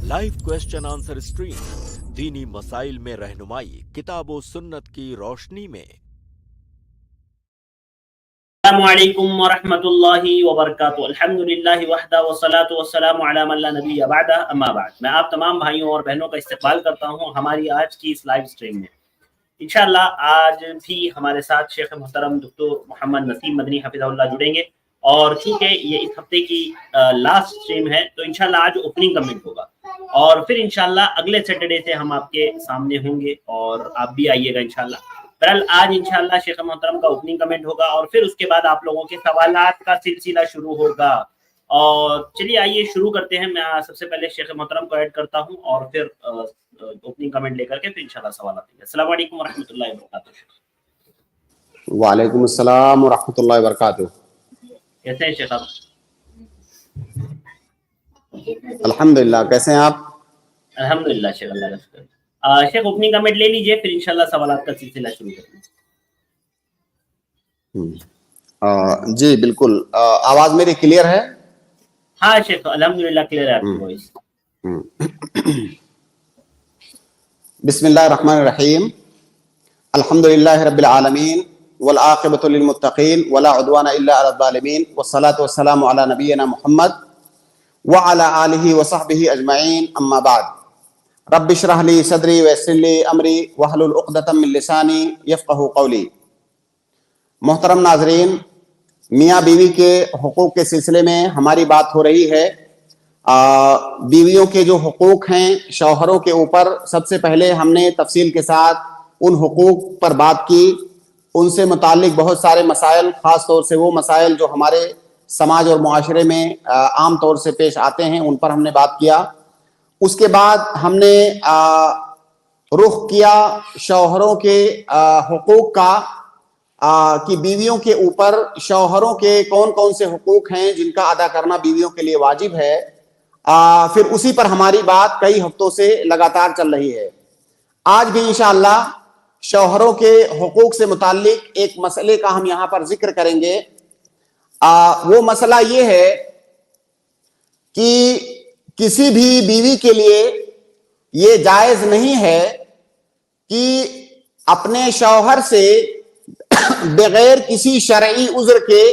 Live question answer stream दीनी मसाइल में रहनुमाई किताब व सुन्नत की रोशनी में। अस्सलामुअलैकुम वरहमतुल्लाहि वबरकातुहू। अल्हम्दुलिल्लाहि वहदा वस्सलातु वस्सलामु अला मन ला नबिय्य बअदा, अम्मा बाद। मैं आप तमाम भाइयों और बहनों का इस्तकबाल करता हूँ हमारी आज की इस लाइव स्ट्रीम में। इंशाअल्लाह आज भी हमारे साथ शेख मोहतरम डॉक्टर मोहम्मद नसीम मदनी हफिज़हुल्लाह जुड़ेंगे, और चूंकि ये इस हफ्ते की लास्ट स्ट्रीम है तो इंशाअल्लाह आज ओपनिंग कमेंट होगा, और फिर इंशाअल्लाह अगले सैटरडे से हम आपके सामने होंगे और आप भी आइएगा इंशाअल्लाह। बहरहाल आज इंशाअल्लाह शेख मोहतरम का ओपनिंग कमेंट होगा और फिर उसके बाद आप लोगों के सवालात का सिलसिला शुरू होगा। और चलिए आइए शुरू करते हैं। मैं सबसे पहले शेख मोहतरम को ऐड करता हूं और फिर ओपनिंग कमेंट लेकर के फिर इंशाअल्लाह सवाल आते हैं। अस्सलाम वालेकुम वरहमतुल्लाहि वबरकातुहू। वालेकुम अस्सलाम वरहमतुल्लाहि वबरकातुहू। कैसे हैं शेख आप? अल्हम्दुलिल्लाह, कैसे हैं आप? अल्हम्दुलिल्लाह शेख, अल्लाह का शुक्र। शेख ओपनिंग कमेंट ले लीजिए, फिर इंशाल्लाह सवालात का सिलसिला शुरू करेंगे। जी बिल्कुल। आवाज मेरी क्लियर है? हाँ शेख, अल्हम्दुलिल्लाह क्लियर है आपकी वॉइस। बिस्मिल्लाहिर रहमानिर रहीम। अल्हम्दुलिल्लाहि रब्बिल आलमीन वल आक़िबतु लिल मुत्तक़ीन वला उद्वाना इल्ला अलल ज़ालिमीन वस्सलातु वस्सलामु अला नबिय्यिना मुहम्मद व अला आलिहि व सहबिहि अजमईन, अम्मा बाद। रब्बि इश्रह ली सदरी व यस्सिर ली अमरी वहलुल उक़दतम मिन लिसानी यफ़क़हू क़ौली। मोहतरम नाज़रीन, मियाँ बीवी के हुकूक के सिलसिले में हमारी बात हो रही है। बीवियों के जो हुकूक हैं शौहरों के ऊपर, सबसे पहले हमने तफसील के साथ उन हुकूक पर बात की। उनसे मुतालिक बहुत सारे मसाइल, ख़ास तौर से वो मसाइल जो हमारे समाज और मुआशरे में आम तौर से पेश आते हैं, उन पर हमने बात किया। उसके बाद हमने रुख किया शौहरों के हुकूक का, कि बीवियों के ऊपर शौहरों के कौन कौन से हुकूक हैं जिनका अदा करना बीवियों के लिए वाजिब है। फिर उसी पर हमारी बात कई हफ्तों से लगातार चल रही है। आज भी इंशाअल्लाह शौहरों के हुकूक से मुताल्लिक एक मसले का हम यहाँ पर जिक्र करेंगे। वो मसला ये है कि किसी भी बीवी के लिए ये जायज नहीं है कि अपने शौहर से बगैर किसी शरई उज़्र के,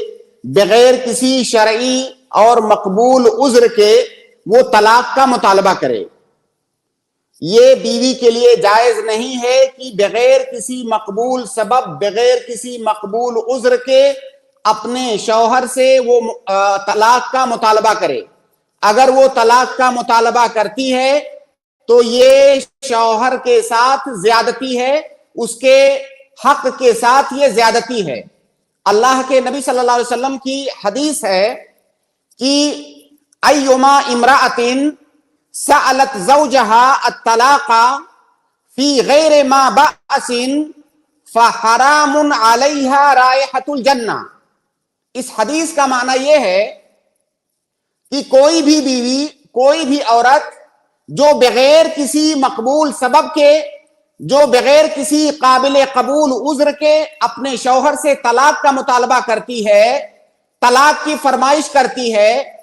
बगैर किसी शरई और मकबूल उज़्र के वो तलाक का मुतालबा करे। ये बीवी के लिए जायज नहीं है कि बगैर किसी मकबूल सबब, बगैर किसी मकबूल उज़्र के अपने शौहर से वो तलाक का मुतालबा करे। अगर वो तलाक का मुतालबा करती है तो ये शौहर के साथ ज्यादती है, उसके हक के साथ ये ज्यादती है। अल्लाह के नबी सल्लल्लाहु अलैहि वसल्लम की हदीस है कि अय्युमा इमराअतिन सअलत ज़ौजहा अत-तलाक़ा फी गैरि मा बअसिन फहरामुन अलैहा रायहतुल जन्ना। इस हदीस का माना यह है कि कोई भी बीवी, कोई भी औरत जो बगैर किसी मकबूल सबब के, जो बगैर किसी काबिल कबूल उज़्र के अपने शौहर से तलाक का मुतालबा करती है, तलाक की फरमाइश करती है,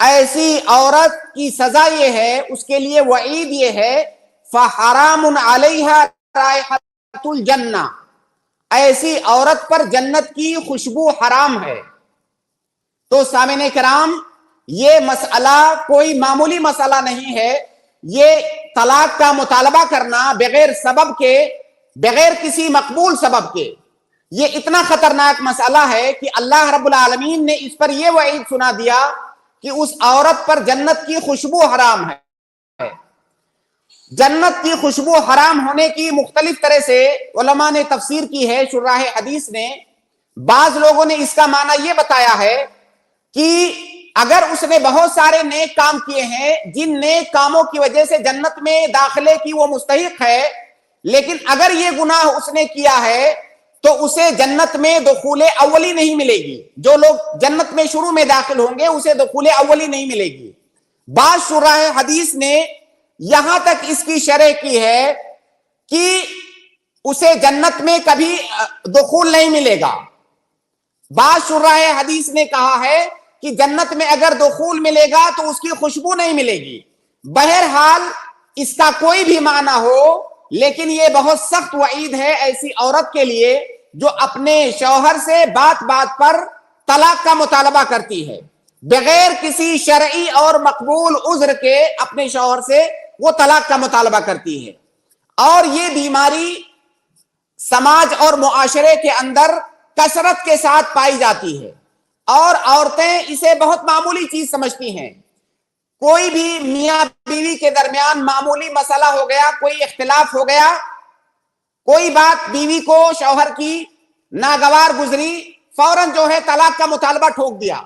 ऐसी औरत की सजा ये है, उसके लिए वईद ये है, फहरामुन अलैहा रायहतुल जन्ना, ऐसी औरत पर जन्नत की खुशबू हराम है। तो सामिने किराम, ये मसला कोई मामूली मसला नहीं है। ये तलाक का मुतालबा करना बगैर सबब के, बगैर किसी मकबूल सबब के, ये इतना खतरनाक मसला है कि अल्लाह रब्बुल आलमीन ने इस पर यह वईद सुना दिया कि उस औरत पर जन्नत की खुशबू हराम है। जन्नत की खुशबू हराम होने की मुख्तलिफ तरह से उलमा ने तफसीर की है, शुर्राह हदीस ने। बाज लोगों ने इसका माना यह बताया है कि अगर उसने बहुत सारे नेक काम किए हैं, जिन नेक कामों की वजह से जन्नत में दाखिले की वो मुस्तहिक है, लेकिन अगर ये गुनाह उसने किया है तो उसे जन्नत में दुखूले अव्वली नहीं मिलेगी। जो लोग जन्नत में शुरू में दाखिल होंगे उसे दुखूले अव्वली नहीं मिलेगी। बाज शुर्राह हदीस ने यहां तक इसकी शरह की है कि उसे जन्नत में कभी दुखूल नहीं मिलेगा। बाज शुर्राह हदीस ने कहा है कि जन्नत में अगर दुखूल मिलेगा तो उसकी खुशबू नहीं मिलेगी, بہرحال اس کا کوئی بھی معنی ہو، لیکن یہ بہت سخت وعید ہے ایسی عورت کے لیے جو اپنے شوہر سے بات بات پر طلاق کا مطالبہ کرتی ہے، بغیر کسی شرعی اور مقبول عذر کے اپنے شوہر سے وہ طلاق کا مطالبہ کرتی ہے۔ اور یہ بیماری سماج اور معاشرے کے اندر کثرت کے ساتھ پائی جاتی ہے، اور عورتیں اسے بہت معمولی چیز سمجھتی ہیں۔ کوئی بھی میاں بیوی کے درمیان معمولی مسئلہ ہو گیا، کوئی اختلاف ہو گیا، کوئی بات بیوی کو شوہر کی ناگوار گزری، فوراً جو ہے طلاق کا مطالبہ ٹھوک دیا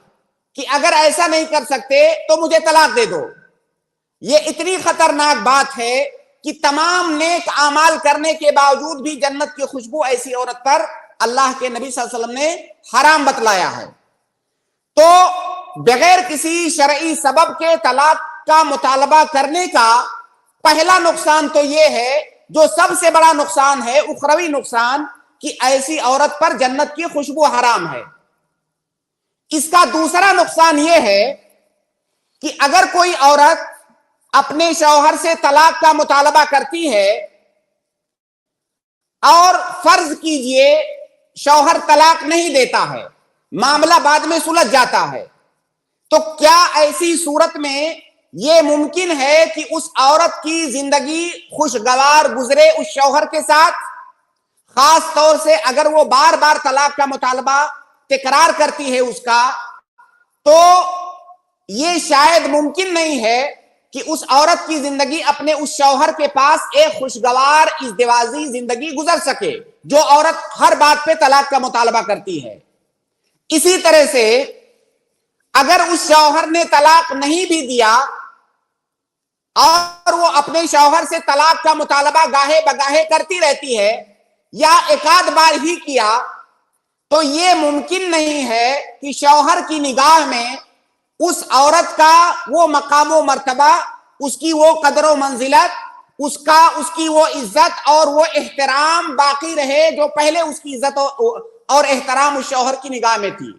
کہ اگر ایسا نہیں کر سکتے تو مجھے طلاق دے دو۔ یہ اتنی خطرناک بات ہے کہ تمام نیک اعمال کرنے کے باوجود بھی جنت کی خوشبو ایسی عورت پر اللہ کے نبی صلی اللہ علیہ وسلم نے حرام بتلایا ہے۔ تو بغیر کسی شرعی سبب کے طلاق کا مطالبہ کرنے کا پہلا نقصان تو یہ ہے، جو سب سے بڑا نقصان ہے، اخروی نقصان، کہ ایسی عورت پر جنت کی خوشبو حرام ہے۔ اس کا دوسرا نقصان یہ ہے کہ اگر کوئی عورت اپنے شوہر سے طلاق کا مطالبہ کرتی ہے اور فرض کیجئے شوہر طلاق نہیں دیتا ہے، معاملہ بعد میں سلجھ جاتا ہے، تو کیا ایسی صورت میں یہ ممکن ہے کہ اس عورت کی زندگی خوشگوار گزرے اس شوہر کے ساتھ؟ خاص طور سے اگر وہ بار بار طلاق کا مطالبہ تکرار کرتی ہے اس کا، تو یہ شاید ممکن نہیں ہے کہ اس عورت کی زندگی اپنے اس شوہر کے پاس ایک خوشگوار ازدواجی زندگی گزر سکے جو عورت ہر بات پہ طلاق کا مطالبہ کرتی ہے۔ اسی طرح سے اگر اس شوہر نے طلاق نہیں بھی دیا اور وہ اپنے شوہر سے طلاق کا مطالبہ گاہے بگاہے کرتی رہتی ہے یا ایک آدھ بار ہی کیا، تو یہ ممکن نہیں ہے کہ شوہر کی نگاہ میں اس عورت کا وہ مقام و مرتبہ، اس کی وہ قدر و منزلت، اس کی وہ عزت اور وہ احترام باقی رہے جو پہلے اس کی عزت اور احترام اس شوہر کی نگاہ میں تھی۔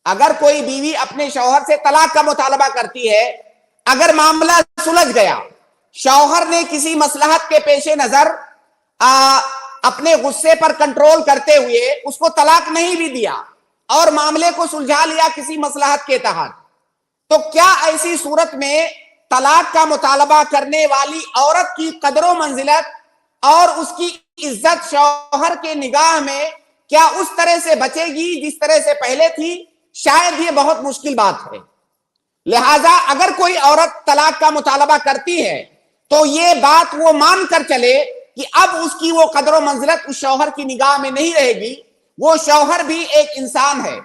اگر کوئی بیوی اپنے شوہر سے طلاق کا مطالبہ کرتی ہے، اگر معاملہ سلجھ گیا، شوہر نے کسی مصلحت کے پیش نظر اپنے غصے پر کنٹرول کرتے ہوئے اس کو طلاق نہیں بھی دیا اور معاملے کو سلجھا لیا کسی مصلحت کے تحت، تو کیا ایسی صورت میں طلاق کا مطالبہ کرنے والی عورت کی قدر و منزلت اور اس کی عزت شوہر کے نگاہ میں کیا اس طرح سے بچے گی جس طرح سے پہلے تھی؟ شاید یہ بہت مشکل بات ہے۔ لہٰذا اگر کوئی عورت طلاق کا مطالبہ کرتی ہے تو یہ بات وہ مان کر چلے کہ اب اس کی وہ قدر و منزلت اس شوہر کی نگاہ میں نہیں رہے گی۔ وہ شوہر بھی ایک انسان ہے،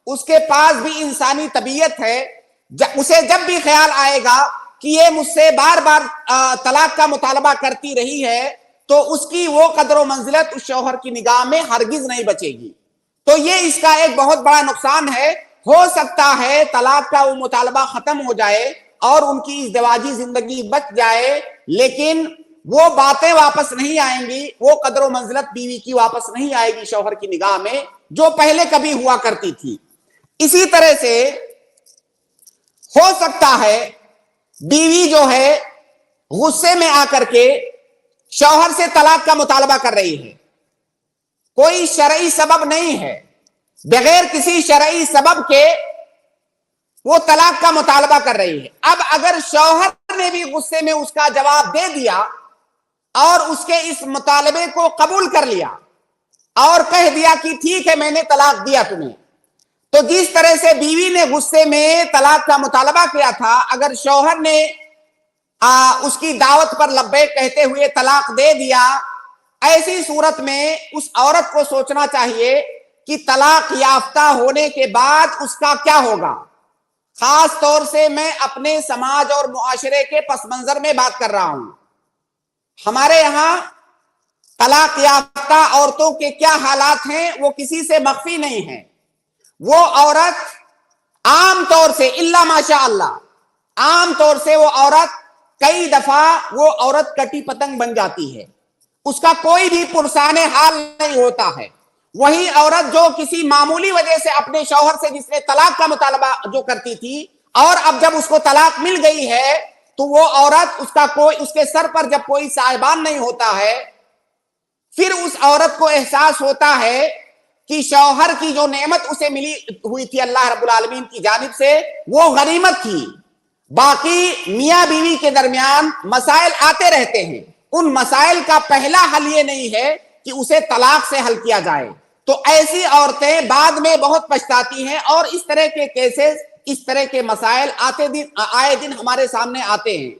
اس کے پاس بھی انسانی طبیعت ہے، اسے جب بھی خیال آئے گا کہ یہ مجھ سے بار بار طلاق کا مطالبہ کرتی رہی ہے تو اس کی وہ قدر و منزلت اس شوہر کی نگاہ میں ہرگز نہیں بچے گی۔ تو یہ اس کا ایک بہت بڑا نقصان ہے۔ ہو سکتا ہے طلاق کا وہ مطالبہ ختم ہو جائے اور ان کی ازدواجی زندگی بچ جائے، لیکن وہ باتیں واپس نہیں آئیں گی، وہ قدر و منزلت بیوی کی واپس نہیں آئے گی شوہر کی نگاہ میں جو پہلے کبھی ہوا کرتی تھی۔ اسی طرح سے ہو سکتا ہے بیوی جو ہے غصے میں آ کر کے شوہر سے طلاق کا مطالبہ کر رہی ہے، کوئی شرعی سبب نہیں ہے، بغیر کسی شرعی سبب کے وہ طلاق کا مطالبہ کر رہی ہے۔ اب اگر شوہر نے بھی غصے میں اس کا جواب دے دیا اور اس کے اس مطالبے کو قبول کر لیا اور کہہ دیا کہ ٹھیک ہے میں نے طلاق دیا تمہیں، تو جس طرح سے بیوی نے غصے میں طلاق کا مطالبہ کیا تھا، اگر شوہر نے اس کی دعوت پر لبیک کہتے ہوئے طلاق دے دیا، ایسی صورت میں اس عورت کو سوچنا چاہیے کہ طلاق یافتہ ہونے کے بعد اس کا کیا ہوگا۔ خاص طور سے میں اپنے سماج اور معاشرے کے پس منظر میں بات کر رہا ہوں۔ ہمارے یہاں طلاق یافتہ عورتوں کے کیا حالات ہیں وہ کسی سے مخفی نہیں ہیں۔ وہ عورت عام طور سے الا ماشاء اللہ، عام طور سے وہ عورت کئی دفعہ وہ عورت کٹی پتنگ بن جاتی ہے، اس کا کوئی بھی پرسان حال نہیں ہوتا ہے۔ وہی عورت جو کسی معمولی وجہ سے اپنے شوہر سے جس نے طلاق کا مطالبہ جو کرتی تھی اور اب جب اس کو طلاق مل گئی ہے تو وہ عورت उसके सर पर जब कोई साहिबान नहीं होता है, फिर उस औरत को एहसास होता है कि शौहर की जो नेमत उसे मिली हुई थी अल्लाह रब्बुल आलमीन की जानिब से, वो गनीमत थी। बाकी मियाँ बीवी के दरमियान मसाइल आते रहते हैं, उन मसाइल का पहला हल ये नहीं है कि उसे तलाक से हल किया जाए। तो ऐसी औरतें बाद में बहुत पछताती हैं और इस तरह के केसेस, इस तरह के मसाइल आए दिन हमारे सामने आते हैं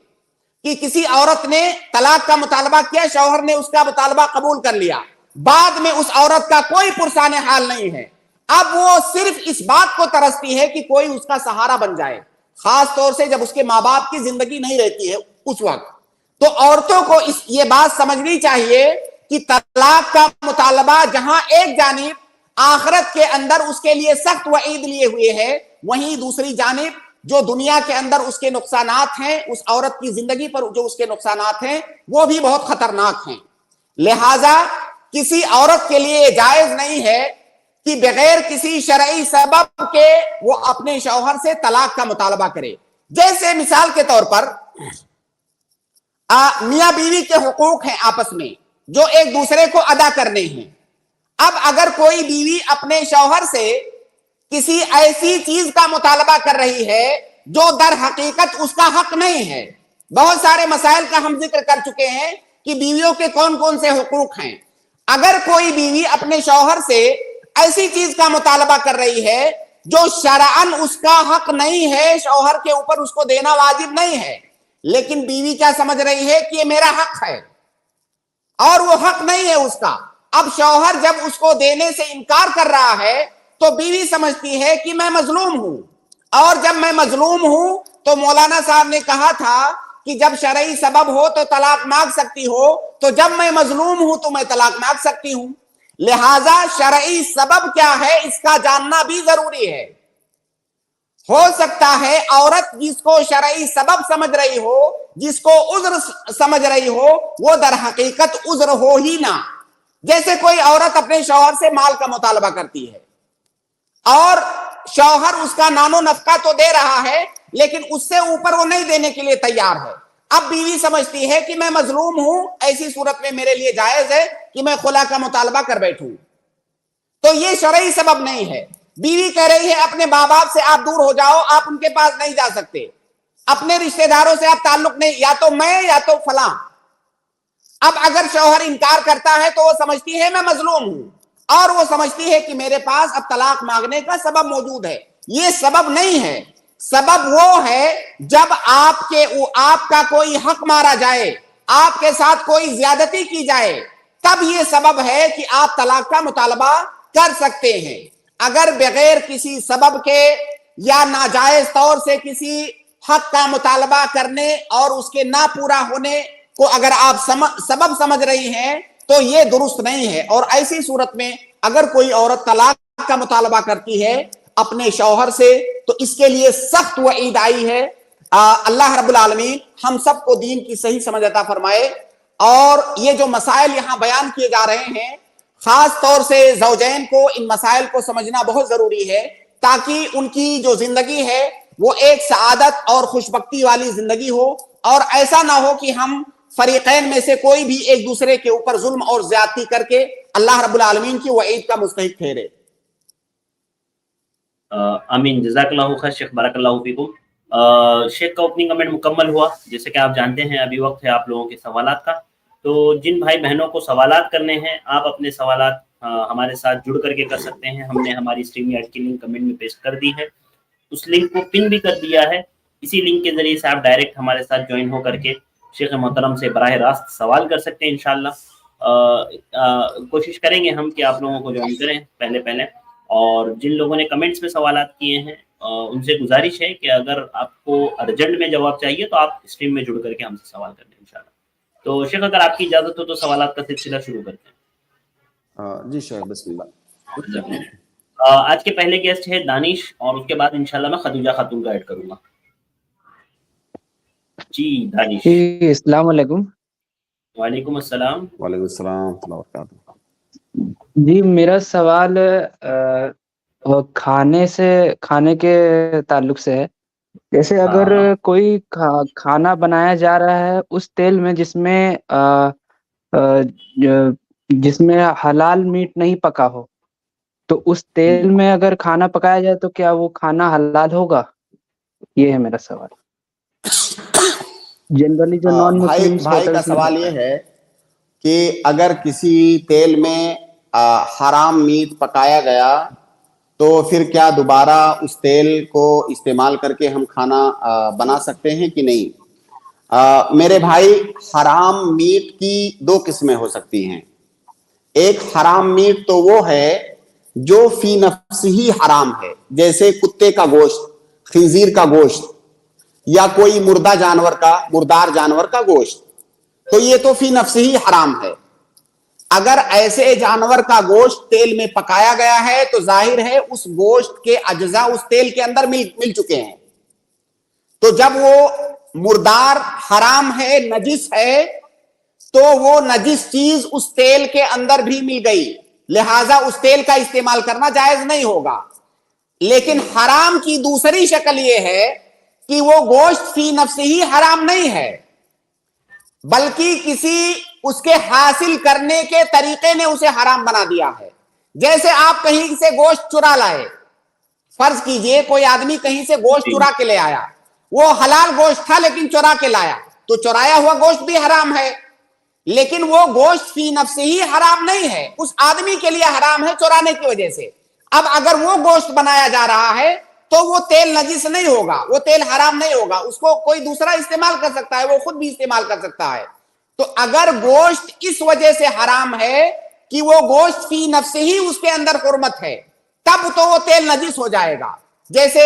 कि किसी औरत ने तलाक का मुतालबा किया, शौहर ने उसका मुतालबा कबूल कर लिया, बाद में उस औरत का कोई पुरसाने हाल नहीं है। अब वो सिर्फ इस बात को तरसती है कि कोई उसका सहारा बन जाए, खास तौर से जब उसके माँ बाप की जिंदगी नहीं रहती है उस वक्त। तो औरतों को ये बात समझनी चाहिए कि तलाक का मुतालबा जहां एक जानिब आखिरत के अंदर उसके लिए सख्त वईद लिए हुए है, वहीं दूसरी जानिब जो दुनिया के अंदर उसके नुकसानात हैं, उस औरत की जिंदगी पर जो उसके नुकसानात हैं, वो भी बहुत खतरनाक हैं। लिहाजा किसी औरत के लिए जायज नहीं है कि बगैर किसी शरई सबब के वो अपने शौहर से तलाक का मुतालबा करे। जैसे मिसाल के तौर पर मियाँ बीवी के हुकूक हैं आपस में जो एक दूसरे को अदा करने हैं। अब अगर कोई बीवी अपने शौहर से किसी ऐसी चीज का मुतालबा कर रही है जो दर हकीकत उसका हक नहीं है, बहुत सारे मसाइल का हम जिक्र कर चुके हैं कि बीवियों के कौन कौन से हुकूक हैं। अगर कोई बीवी अपने शौहर से ऐसी चीज का मुतालबा कर रही है जो शरअन उसका हक नहीं है, शौहर के ऊपर उसको देना वाजिब नहीं है, लेकिन बीवी क्या समझ रही है कि ये मेरा हक है और वो हक नहीं है उसका। अब शौहर जब उसको देने से इनकार कर रहा है तो बीवी समझती है कि मैं मजलूम हूं, और जब मैं मजलूम हूं तो मौलाना साहब ने कहा था कि जब शरई सबब हो तो तलाक मांग सकती हो, तो जब मैं मजलूम हूं तो मैं तलाक मांग सकती हूं। लिहाजा शरई सबब क्या है इसका जानना भी जरूरी है। हो सकता है औरत जिसको शरई सबब समझ रही हो, जिसको उज्र समझ रही हो, वो दर हकीकत उज्र हो ही ना। जैसे कोई औरत अपने शौहर से माल का मुतालबा करती है और शौहर उसका नानो नफका तो दे रहा है, लेकिन उससे ऊपर वो नहीं देने के लिए तैयार है। अब बीवी समझती है कि मैं मजलूम हूं, ऐसी सूरत में मेरे लिए जायज है कि मैं खुला का मुतालबा कर बैठूं, तो ये शरई सबब नहीं है। बीवी कह रही है अपने माँ बाप से आप दूर हो जाओ, आप उनके पास नहीं जा सकते, अपने रिश्तेदारों से आप ताल्लुक नहीं, या तो मैं या तो फलां। अब अगर शौहर इनकार करता है तो वो समझती है मैं मजलूम हूं, और वो समझती है कि मेरे पास अब तलाक मांगने का सबब मौजूद है। ये सबब नहीं है। सबब वो है जब आपका कोई हक मारा जाए, आपके साथ कोई ज्यादती की जाए, तब ये सबब है कि आप तलाक का मुतालबा कर सकते हैं। अगर बगैर किसी सबब के या नाजायज तौर से किसी हक का मुतालबा करने और उसके ना पूरा होने को अगर आप सबब समझ रही हैं तो ये दुरुस्त नहीं है। और ऐसी सूरत में अगर कोई औरत तलाक का मुतालबा करती है अपने शौहर से तो इसके लिए सख्त वईद आई है। अल्लाह रब्बुल आलमीन हम सबको दीन की सही समझ अता फरमाए। और ये जो मसाइल यहाँ बयान किए जा रहे हैं, खास तौर से ज़ौजैन को इन मसाइल को समझना बहुत जरूरी है, ताकि उनकी जो जिंदगी है वो एक सआदत और खुशबख्ती वाली जिंदगी हो, और ऐसा ना हो कि हम फरीकैन में से कोई भी एक दूसरे के ऊपर जुल्म और ज्यादती करके अल्लाह रब्बुल आलमीन की वईद का मुस्तहिक ठहरे। आमीन, जज़ाकल्लाहु खैर शेख, बारकल्लाहु फीकुम। शेख का ओपनिंग कमेंट मुकम्मल हुआ। जैसे कि आप जानते हैं अभी वक्त है आप लोगों के सवालात का, तो जिन भाई बहनों को सवालात करने हैं आप अपने सवालात हमारे साथ जुड़ करके कर सकते हैं। हमने हमारी स्ट्रीम यार्ड की लिंक कमेंट में पेस्ट कर दी है, उस लिंक को पिन भी कर दिया है। इसी लिंक के जरिए से आप डायरेक्ट हमारे साथ ज्वाइन हो करके शेख मोहतरम से बराह रास्त सवाल कर सकते हैं। इंशाल्लाह कोशिश करेंगे हम कि आप लोगों को ज्वाइन करें पहले। और जिन लोगों ने कमेंट्स में सवालात किए हैं उनसे गुजारिश है कि अगर आपको अर्जेंट में जवाब चाहिए तो आप स्ट्रीम में जुड़ करके हमसे सवाल कर लें इंशाल्लाह। तो शेख अगर आपकी इजाजत हो तो सवालात का सिलसिला शुरू करते हैं। जी शेख, बिस्मिल्लाह। आज के पहले गेस्ट है दानिश, और उसके बाद इंशाल्लाह मैं खदीजा खातून का ऐड करूंगा। जी दानिश। अस्सलाम वालेकुम। वालेकुम अस्सलाम। वालेकुम अस्सलाम व बरकातहू। जी मेरा सवाल खाने के ताल्लुक से है। جیسے اگر ہاں کوئی کھانا بنایا جا رہا ہے اس تیل میں جس میں حلال میٹ نہیں پکا ہو، تو اس تیل میں اگر کھانا پکایا جائے تو کیا وہ کھانا حلال ہوگا؟ یہ ہے میرا سوال۔ جنرلی جو نان مسلمس بھائی کا ہوٹلس میں سوال ہوتا یہ ہے۔ ہے کہ اگر کسی تیل میں حرام میٹ پکایا گیا تو پھر کیا دوبارہ اس تیل کو استعمال کر کے ہم کھانا بنا سکتے ہیں کہ نہیں؟ میرے بھائی، حرام میٹ کی دو قسمیں ہو سکتی ہیں۔ ایک حرام میٹ تو وہ ہے جو فی نفس ہی حرام ہے، جیسے کتے کا گوشت، خنزیر کا گوشت، یا کوئی مردار جانور کا گوشت، تو یہ تو فی نفس ہی حرام ہے۔ اگر ایسے جانور کا گوشت تیل میں پکایا گیا ہے تو ظاہر ہے اس گوشت کے اجزاء اس تیل کے اندر مل چکے ہیں، تو جب وہ مردار حرام ہے، نجس ہے، تو وہ نجس چیز اس تیل کے اندر بھی مل گئی، لہذا اس تیل کا استعمال کرنا جائز نہیں ہوگا۔ لیکن حرام کی دوسری شکل یہ ہے کہ وہ گوشت فی نفس ہی حرام نہیں ہے، بلکہ کسی اس کے حاصل کرنے کے طریقے نے اسے حرام بنا دیا ہے۔ جیسے آپ کہیں سے گوشت چرا لائے، فرض کیجئے کوئی آدمی کہیں سے گوشت چرا کے لے آیا، وہ حلال گوشت تھا لیکن چرا کے لایا، تو چرایا ہوا گوشت بھی حرام ہے، لیکن وہ گوشت فی نفس ہی حرام نہیں ہے، اس آدمی کے لیے حرام ہے چرانے کی وجہ سے۔ اب اگر وہ گوشت بنایا جا رہا ہے تو وہ تیل نجس نہیں ہوگا، وہ تیل حرام نہیں ہوگا، اس کو کوئی دوسرا استعمال کر سکتا ہے، وہ خود بھی استعمال کر سکتا ہے۔ تو اگر گوشت اس وجہ سے حرام ہے کہ وہ گوشت فی نفس ہی اس کے اندر حرمت ہے، تب تو وہ تیل نجس ہو جائے گا۔ جیسے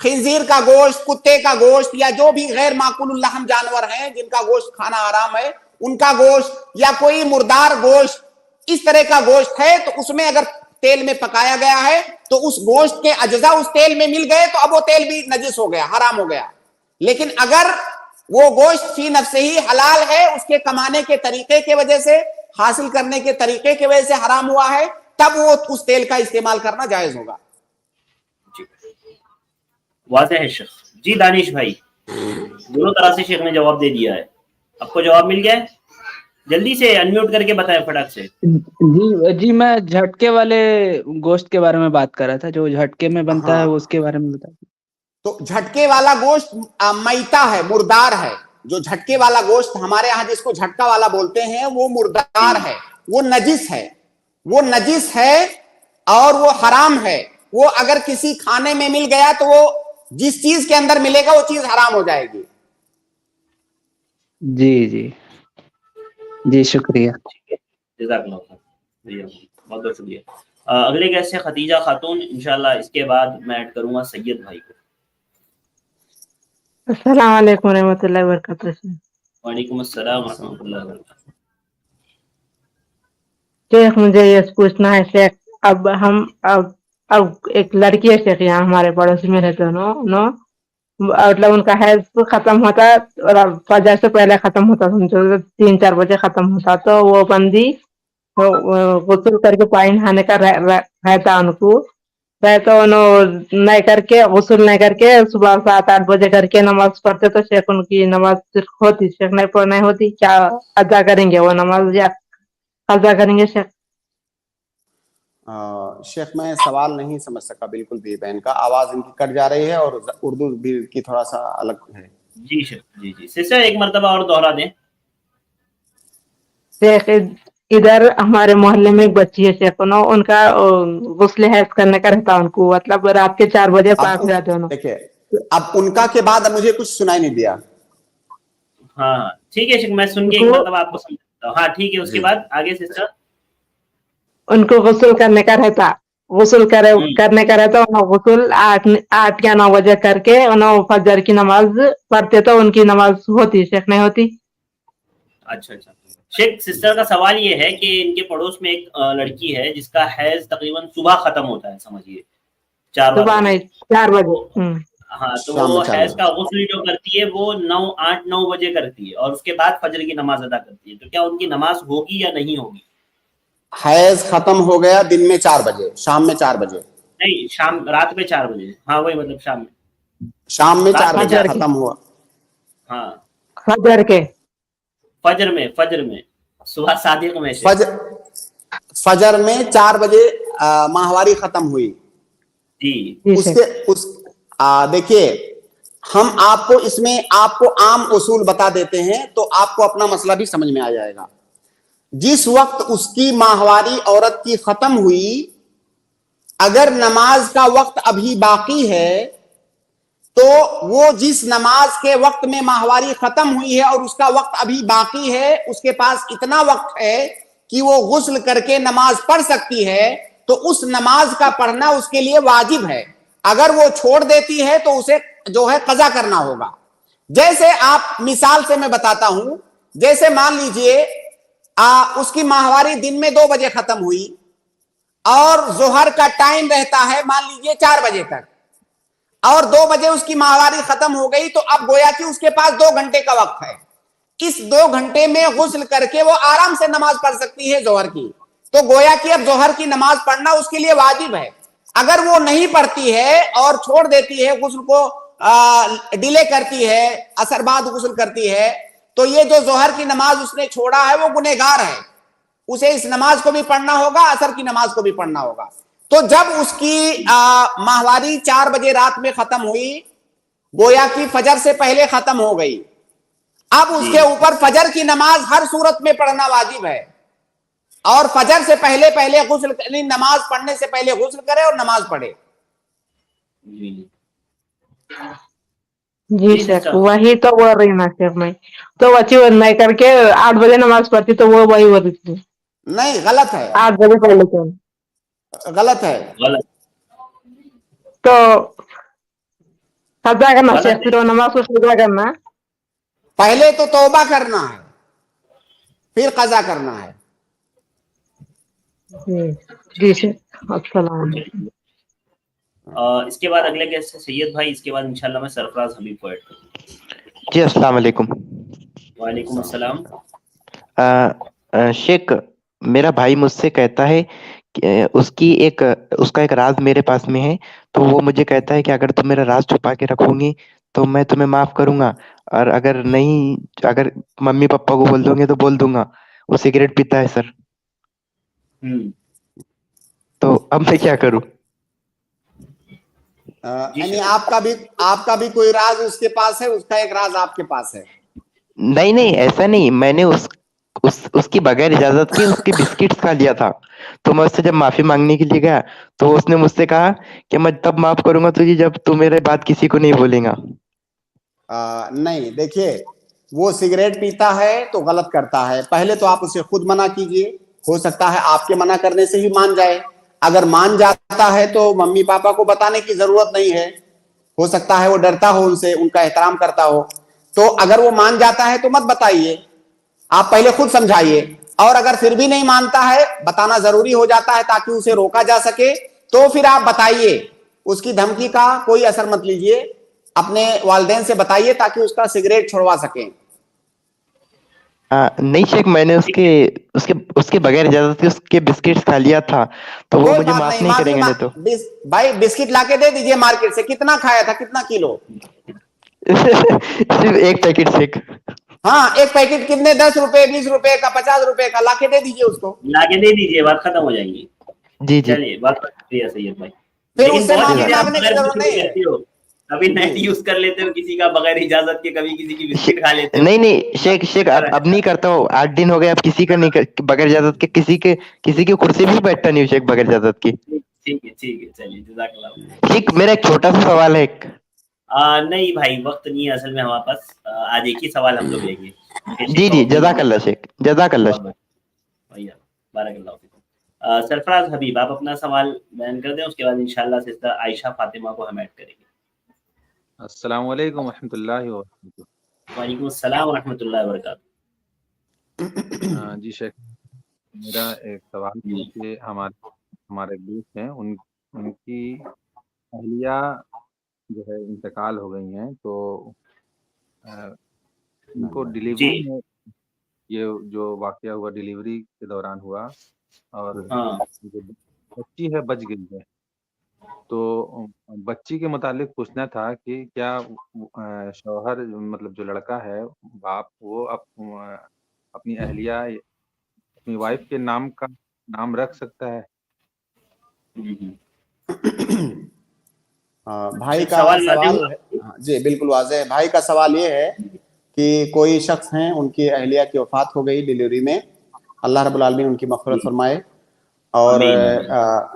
خنزیر کا گوشت، کتے کا گوشت، یا جو بھی غیر معقول اللحم جانور ہیں جن کا گوشت کھانا حرام ہے، ان کا گوشت، یا کوئی مردار گوشت، اس طرح کا گوشت ہے، تو اس میں اگر تیل میں پکایا گیا ہے تو اس گوشت کے اجزاء اس تیل میں مل گئے تو اب وہ تیل بھی نجس ہو گیا، حرام ہو گیا۔ لیکن اگر وہ گوشت فی نفس ہی حلال ہے، اس کے کمانے کے طریقے کی وجہ سے، حاصل کرنے کے طریقے کی وجہ سے حرام ہوا ہے، تب وہ اس تیل کا استعمال کرنا جائز ہوگا۔ واضح ہے شیخ جی۔ دانش بھائی، دونوں طرح سے شیخ نے جواب دے دیا ہے، آپ کو جواب مل گیا ہے؟ جلدی سے انمیوٹ کر کے بتائیں فٹاک سے۔ جی میں جھٹکے والے گوشت کے بارے میں بات کر رہا تھا، جو جھٹکے میں بنتا ہے اس کے بارے میں بتا۔ تو جھٹکے والا گوشت میتا ہے، مردار ہے۔ جو جھٹکے والا گوشت ہمارے ہاں جس کو جھٹکا والا بولتے ہیں، وہ مردار ہے، وہ نجس ہے، وہ نجس ہے اور وہ حرام ہے۔ وہ اگر کسی کھانے میں مل گیا تو وہ جس چیز کے اندر ملے گا وہ چیز حرام ہو جائے گی۔ جی جی جی، شکریہ۔ جزاک اللہ خیر، بہت بہت شکریہ۔ اگلے گیسٹ سے خدیجہ خاتون، انشاءاللہ اس کے بعد میں ایڈ کروں گا سید بھائی کو۔ السلام علیکم ورحمۃ اللہ وبرکاتہ۔ وعلیکم السلام ورحمۃ اللہ وبرکاتہ۔ شیخ مجھے یہ پوچھنا ہے شیخ، اب ایک لڑکی ہے شیخ، یہاں ہمارے پڑوسی میں رہتے ہیں، مطلب ان کا حیض ختم ہوتا ہے اور فجر سے پہلے ختم ہوتا، سمجھو 3-4 بجے ختم ہوتا، تو وہ بندی غسل کر کے پانی نہانے کا رہتا ان کو، تو نہیں کر کے، غسل نہیں کر کے صبح 7-8 بجے کر کے نماز پڑھتے، تو شیخ ان کی نماز صرف ہوتی، شیخ نہیں ہوتی، کیا ادا کریں گے وہ نماز یا قضا کریں گے شیخ؟ شیخ میں سوال نہیں سمجھ سکا بالکل بھی، بہن کا آواز ان کی کٹ جا رہی ہے اور اردو بھی کی تھوڑا سا الگ ہے۔ جی شیخ، جی جی سسٹر ایک مرتبہ اور دوہرا دیں۔ شیخ ادھر ہمارے محلے میں ایک بچی ہے شیخ، ان کا غسل حیض کرنے کا رہتا ان کو، مطلب رات کے 4 بجے پاک ہو جاتے ہیں۔ دیکھیں، اب ان کا کے بعد مجھے کچھ سنائی نہیں دیا۔ ہاں ٹھیک ہے شیخ، میں سن کے ایک مرتبہ آپ کو سمجھاتا ہوں۔ ہاں ٹھیک ہے، اس کے بعد آگے سسٹر۔ ان کو غسل کرنے کا رہتا، غسل کرنے کا رہتا، غسل 8 یا 9 بجے کر کے فجر کی نماز پڑھتے، تو ان کی نماز ہوتی، شیخ نہیں ہوتی۔ اچھا اچھا شیخ، سسٹر کا سوال یہ ہے کہ ان کے پڑوس میں ایک لڑکی ہے جس کا حیض تقریباً صبح ختم ہوتا ہے، سمجھیے 4 نہیں 4 بجے۔ ہاں تو وہ حیض کا غسل جو کرتی ہے وہ 8-9 بجے کرتی ہے اور اس کے بعد فجر کی نماز ادا کرتی ہے، تو کیا ان کی نماز ہوگی یا نہیں ہوگی؟ حیض ختم ہو گیا دن میں 4 بجے، شام میں 4 بجے، نہیں، شام رات میں 4 بجے، ہاں وہی مطلب شام میں۔ शाम में 4 बजे फजर के खत्म हुआ। हाँ फजर के फजर में सुबह सादिक में से फजर में 4 बजे माहवारी खत्म हुई। जी जी शेख। देखिए, हम आपको इसमें आपको आम उसूल बता देते हैं तो आपको अपना मसला भी समझ में आ जाएगा। जिस वक्त उसकी माहवारी औरत की खत्म हुई, अगर नमाज का वक्त अभी बाकी है तो वो जिस नमाज के वक्त में माहवारी खत्म हुई है और उसका वक्त अभी बाकी है, उसके पास इतना वक्त है कि वो गुस्ल करके नमाज पढ़ सकती है, तो उस नमाज का पढ़ना उसके लिए वाजिब है। अगर वो छोड़ देती है तो उसे जो है कज़ा करना होगा। जैसे आप मिसाल से मैं बताता हूं, जैसे मान लीजिए उसकी माहवारी दिन में 2 बजे खत्म हुई और जोहर का टाइम रहता है मान लीजिए 4 बजे तक, और 2 बजे उसकी माहवारी खत्म हो गई, तो अब गोया कि उसके पास 2 घंटे का वक्त है। इस 2 घंटे में गुस्ल करके वो आराम से नमाज पढ़ सकती है जोहर की। तो गोया कि अब जोहर की नमाज पढ़ना उसके लिए वाजिब है। अगर वो नहीं पढ़ती है और छोड़ देती है, गुस्ल को डिले करती है, असर बाद गुस्ल करती है, तो ये जो जोहर की नमाज उसने छोड़ा है वो गुनहगार है। उसे इस नमाज को भी पढ़ना होगा, असर की नमाज को भी पढ़ना होगा। तो जब उसकी माहवारी 4 बजे रात में खत्म हुई, गोया कि फजर से पहले खत्म हो गई, अब उसके ऊपर फजर की नमाज हर सूरत में पढ़ना वाजिब है, और फजर से पहले पहले गुस्ल, नमाज पढ़ने से पहले गुस्ल करे और नमाज पढ़े। जी शेख, वही तो बोल रही ना शेख मैं, तो बच्ची वो नहीं करके 8 बजे नमाज पढ़ती तो वो वही बोल रही थी। नहीं, गलत है, 8 बजे पहले क्यों? गलत है। तो कज़ा करना शेख, फिर वो नमाज को कज़ा करना। पहले तो तौबा करना है, फिर कज़ा करना है। जी शेख, अस्सलाम। इसके बाद अगले गेस्ट है सैयद भाई, इसके बाद इंशाल्लाह मैं सरफराज हबीब को ऐड करूंगा। जी अस्सलाम वालेकुम। वालेकुम अस्सलाम। शेख, मेरा भाई मुझसे कहता है कि उसका एक राज मेरे पास में है, तो वो मुझे कहता है कि अगर तुम मेरा राज छुपा के रखोगी तो मैं तुम्हें माफ करूंगा, और अगर नहीं, अगर मम्मी पापा को बोल दोगे तो बोल दूंगा। वो सिगरेट पीता है सर, तो अब मैं क्या करूं? यानी आपका भी कोई राज उसके पास है, उसका एक राज आपके पास है? नहीं नहीं, ऐसा नहीं, मैंने उसकी बगैर इजाजत के उसके बिस्किट्स खा लिया था। तो मैं उससे जब माफी मांगने के लिए गया तो उसने मुझसे कहा कि मैं तब माफ करूंगा तुझे जब तू मेरे बात किसी को नहीं बोलेगा। नहीं, देखिए, वो सिगरेट पीता है तो गलत करता है। पहले तो आप उसे खुद मना कीजिए, हो सकता है आपके मना करने से ही मान जाए। अगर मान जाता है तो मम्मी पापा को बताने की जरूरत नहीं है, हो सकता है वो डरता हो उनसे, उनका एहतराम करता हो। तो अगर वो मान जाता है तो मत बताइए, आप पहले खुद समझाइए। और अगर फिर भी नहीं मानता है, बताना जरूरी हो जाता है ताकि उसे रोका जा सके, तो फिर आप बताइए। उसकी धमकी का कोई असर मत लीजिए, अपने वालिदैन से बताइए ताकि उसका सिगरेट छुड़वा सकें। नहीं शेख, मैंने उसके बगैर इजाजत के उसके बिस्किट्स खा लिया था, तो वो मुझे माफ नहीं करेंगे। नहीं तो भाई बिस्किट लाके दे दीजिए मार्केट से। कितना खाया था, कितना किलो? सिर्फ 1 पैकेट शेख। हाँ, 1 पैकेट कितने? 10 रुपए, 20 रुपए का, 50 रुपए का? लाके दे दीजिए उसको, लाके दे दीजिए, बात खत्म हो जाएगी। जी जी, चलिए, बात शुक्रिया सैयद भाई। फिर लेकिन उससे बहुत माफी चीजें आप मांगने की बगैर जरूरत नहीं है। करती हो, कभी नेट यूज कर लेते हो किसी का बगैर इजाजत के, कभी किसी की बिस्किट खा लेते हो। नहीं नहीं शेख, अब नहीं करता हूँ। 8 दिन हो गए, अब किसी का नहीं बगैर इजाजत के, किसी की कुर्सी भी बैठता नहीं हूँ शेख बगैर इजाजत की। ठीक है, चलिए, जज़ाकल्लाह। शेख, मेरा एक छोटा सा सवाल है। नहीं भाई, वक्त नहीं है असल में हमारे पास। आज एक ही सवाल हम लोग लेंगे। जी जी, जज़ाकल्लाह शेख, जज़ाकल्लाह। भैया बारकल्लाह फीकुम। सरफराज हबीब, आप अपना सवाल बयान कर दें, उसके बाद इंशाल्लाह सिस्टर आयशा फातिमा को हम ऐड करेंगे। अस्सलाम वालेकुम रहमतुल्लाहि व बरकातुहू। वालेकुम अस्सलाम व रहमतुल्लाहि व बरकातुहू। जी शेख, मेरा एक सवाल है कि हमारे दोस्त हैं, उनकी अहलिया जो है इंतकाल हो गई हैं, तो उनको डिलीवरी में, ये जो वाकया हुआ डिलीवरी के दौरान हुआ, और जो बच्ची है बच गई है, तो बच्ची के मुतालिक पूछना था कि क्या शौहर मतलब जो लड़का है, बाप, वो अपनी अहलिया, अपनी वाइफ के नाम का नाम रख सकता है? भाई का सवाल वाज़ेह सवाल हुआ? है। हाँ, जी बिल्कुल वाज़ेह है। भाई का सवाल ये है कि कोई शख्स हैं, उनकी अहलिया की वफात हो गई डिलीवरी में, अल्लाह रब्बुल आलमीन उनकी मग़फ़िरत फरमाए, और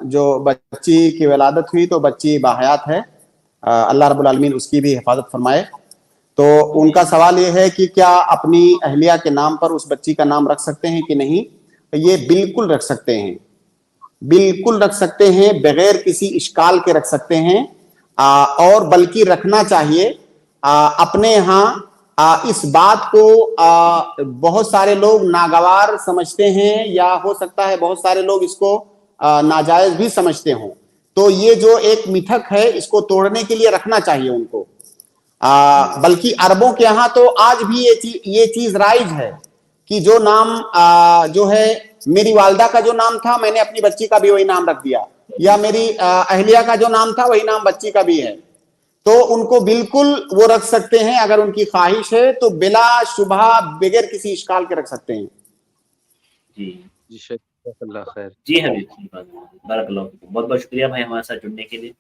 जो बच्ची की विलादत हुई तो बच्ची बाहयात है, अल्लाह रब्बुल आलमीन उसकी भी हिफाजत फरमाए। तो उनका सवाल ये है कि क्या अपनी अहलिया के नाम पर उस बच्ची का नाम रख सकते हैं कि नहीं? तो ये बिल्कुल रख सकते हैं, बिल्कुल रख सकते हैं, बगैर किसी इश्काल के रख सकते हैं। और बल्कि रखना चाहिए। अपने यहाँ इस बात को बहुत सारे लोग नागवार समझते हैं, या हो सकता है बहुत सारे लोग इसको नाजायज भी समझते हों। तो ये जो एक मिथक है, इसको तोड़ने के लिए रखना चाहिए उनको। बल्कि अरबों के यहाँ तो आज भी ये चीज राइज है कि जो नाम जो है, मेरी वालदा का जो नाम था, मैंने अपनी बच्ची का भी वही नाम रख दिया, या मेरी अहलिया का जो नाम था वही नाम बच्ची का भी है। तो उनको बिल्कुल वो रख सकते हैं, अगर उनकी ख्वाहिश है तो बिला शुबहा बगैर किसी इश्काल के रख सकते हैं। जी शेख, जज़ाकल्लाह खैर। जी हबीब, बारकल्लाह फीकुम। बहुत बहुत शुक्रिया भाई हमारे साथ जुड़ने के लिए।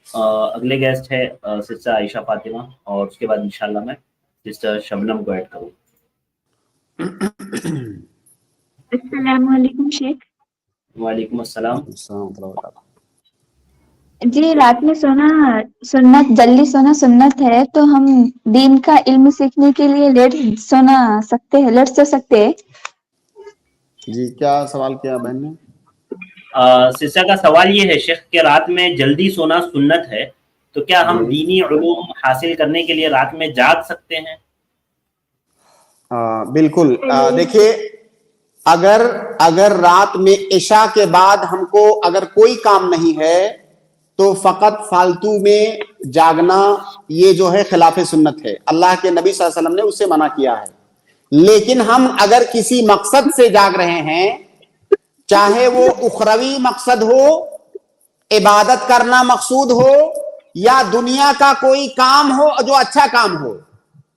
अगले गेस्ट है सिस्टर आयशा फातिमा, और उसके बाद इंशाल्लाह मैं सिस्टर शबनम को ऐड करूँ। अस्सलाम वालेकुम शेख। वालेकुम अस्सलाम। जी, रात में सोना सुन्नत, जल्दी सोना सुन्नत है, तो हम दीन का इल्म सीखने के लिए लेट सो सकते हैं? जी, क्या सवाल किया बहन ने? सिस्टर का सवाल ये है शेख कि रात में जल्दी सोना सुन्नत है, तो क्या हम दीनी उलूम हासिल करने के लिए रात में जाग सकते हैं? बिल्कुल। देखिए, अगर रात में इशा के बाद हमको अगर कोई काम नहीं है, तो फकत फालतू में जागना ये जो है खिलाफ सुन्नत है। अल्लाह के नबी सल्लल्लाहु अलैहि वसल्लम ने उससे मना किया है। लेकिन हम अगर किसी मकसद से जाग रहे हैं, चाहे वो उखरवी मकसद हो, इबादत करना मकसूद हो, या दुनिया का कोई काम हो जो अच्छा काम हो,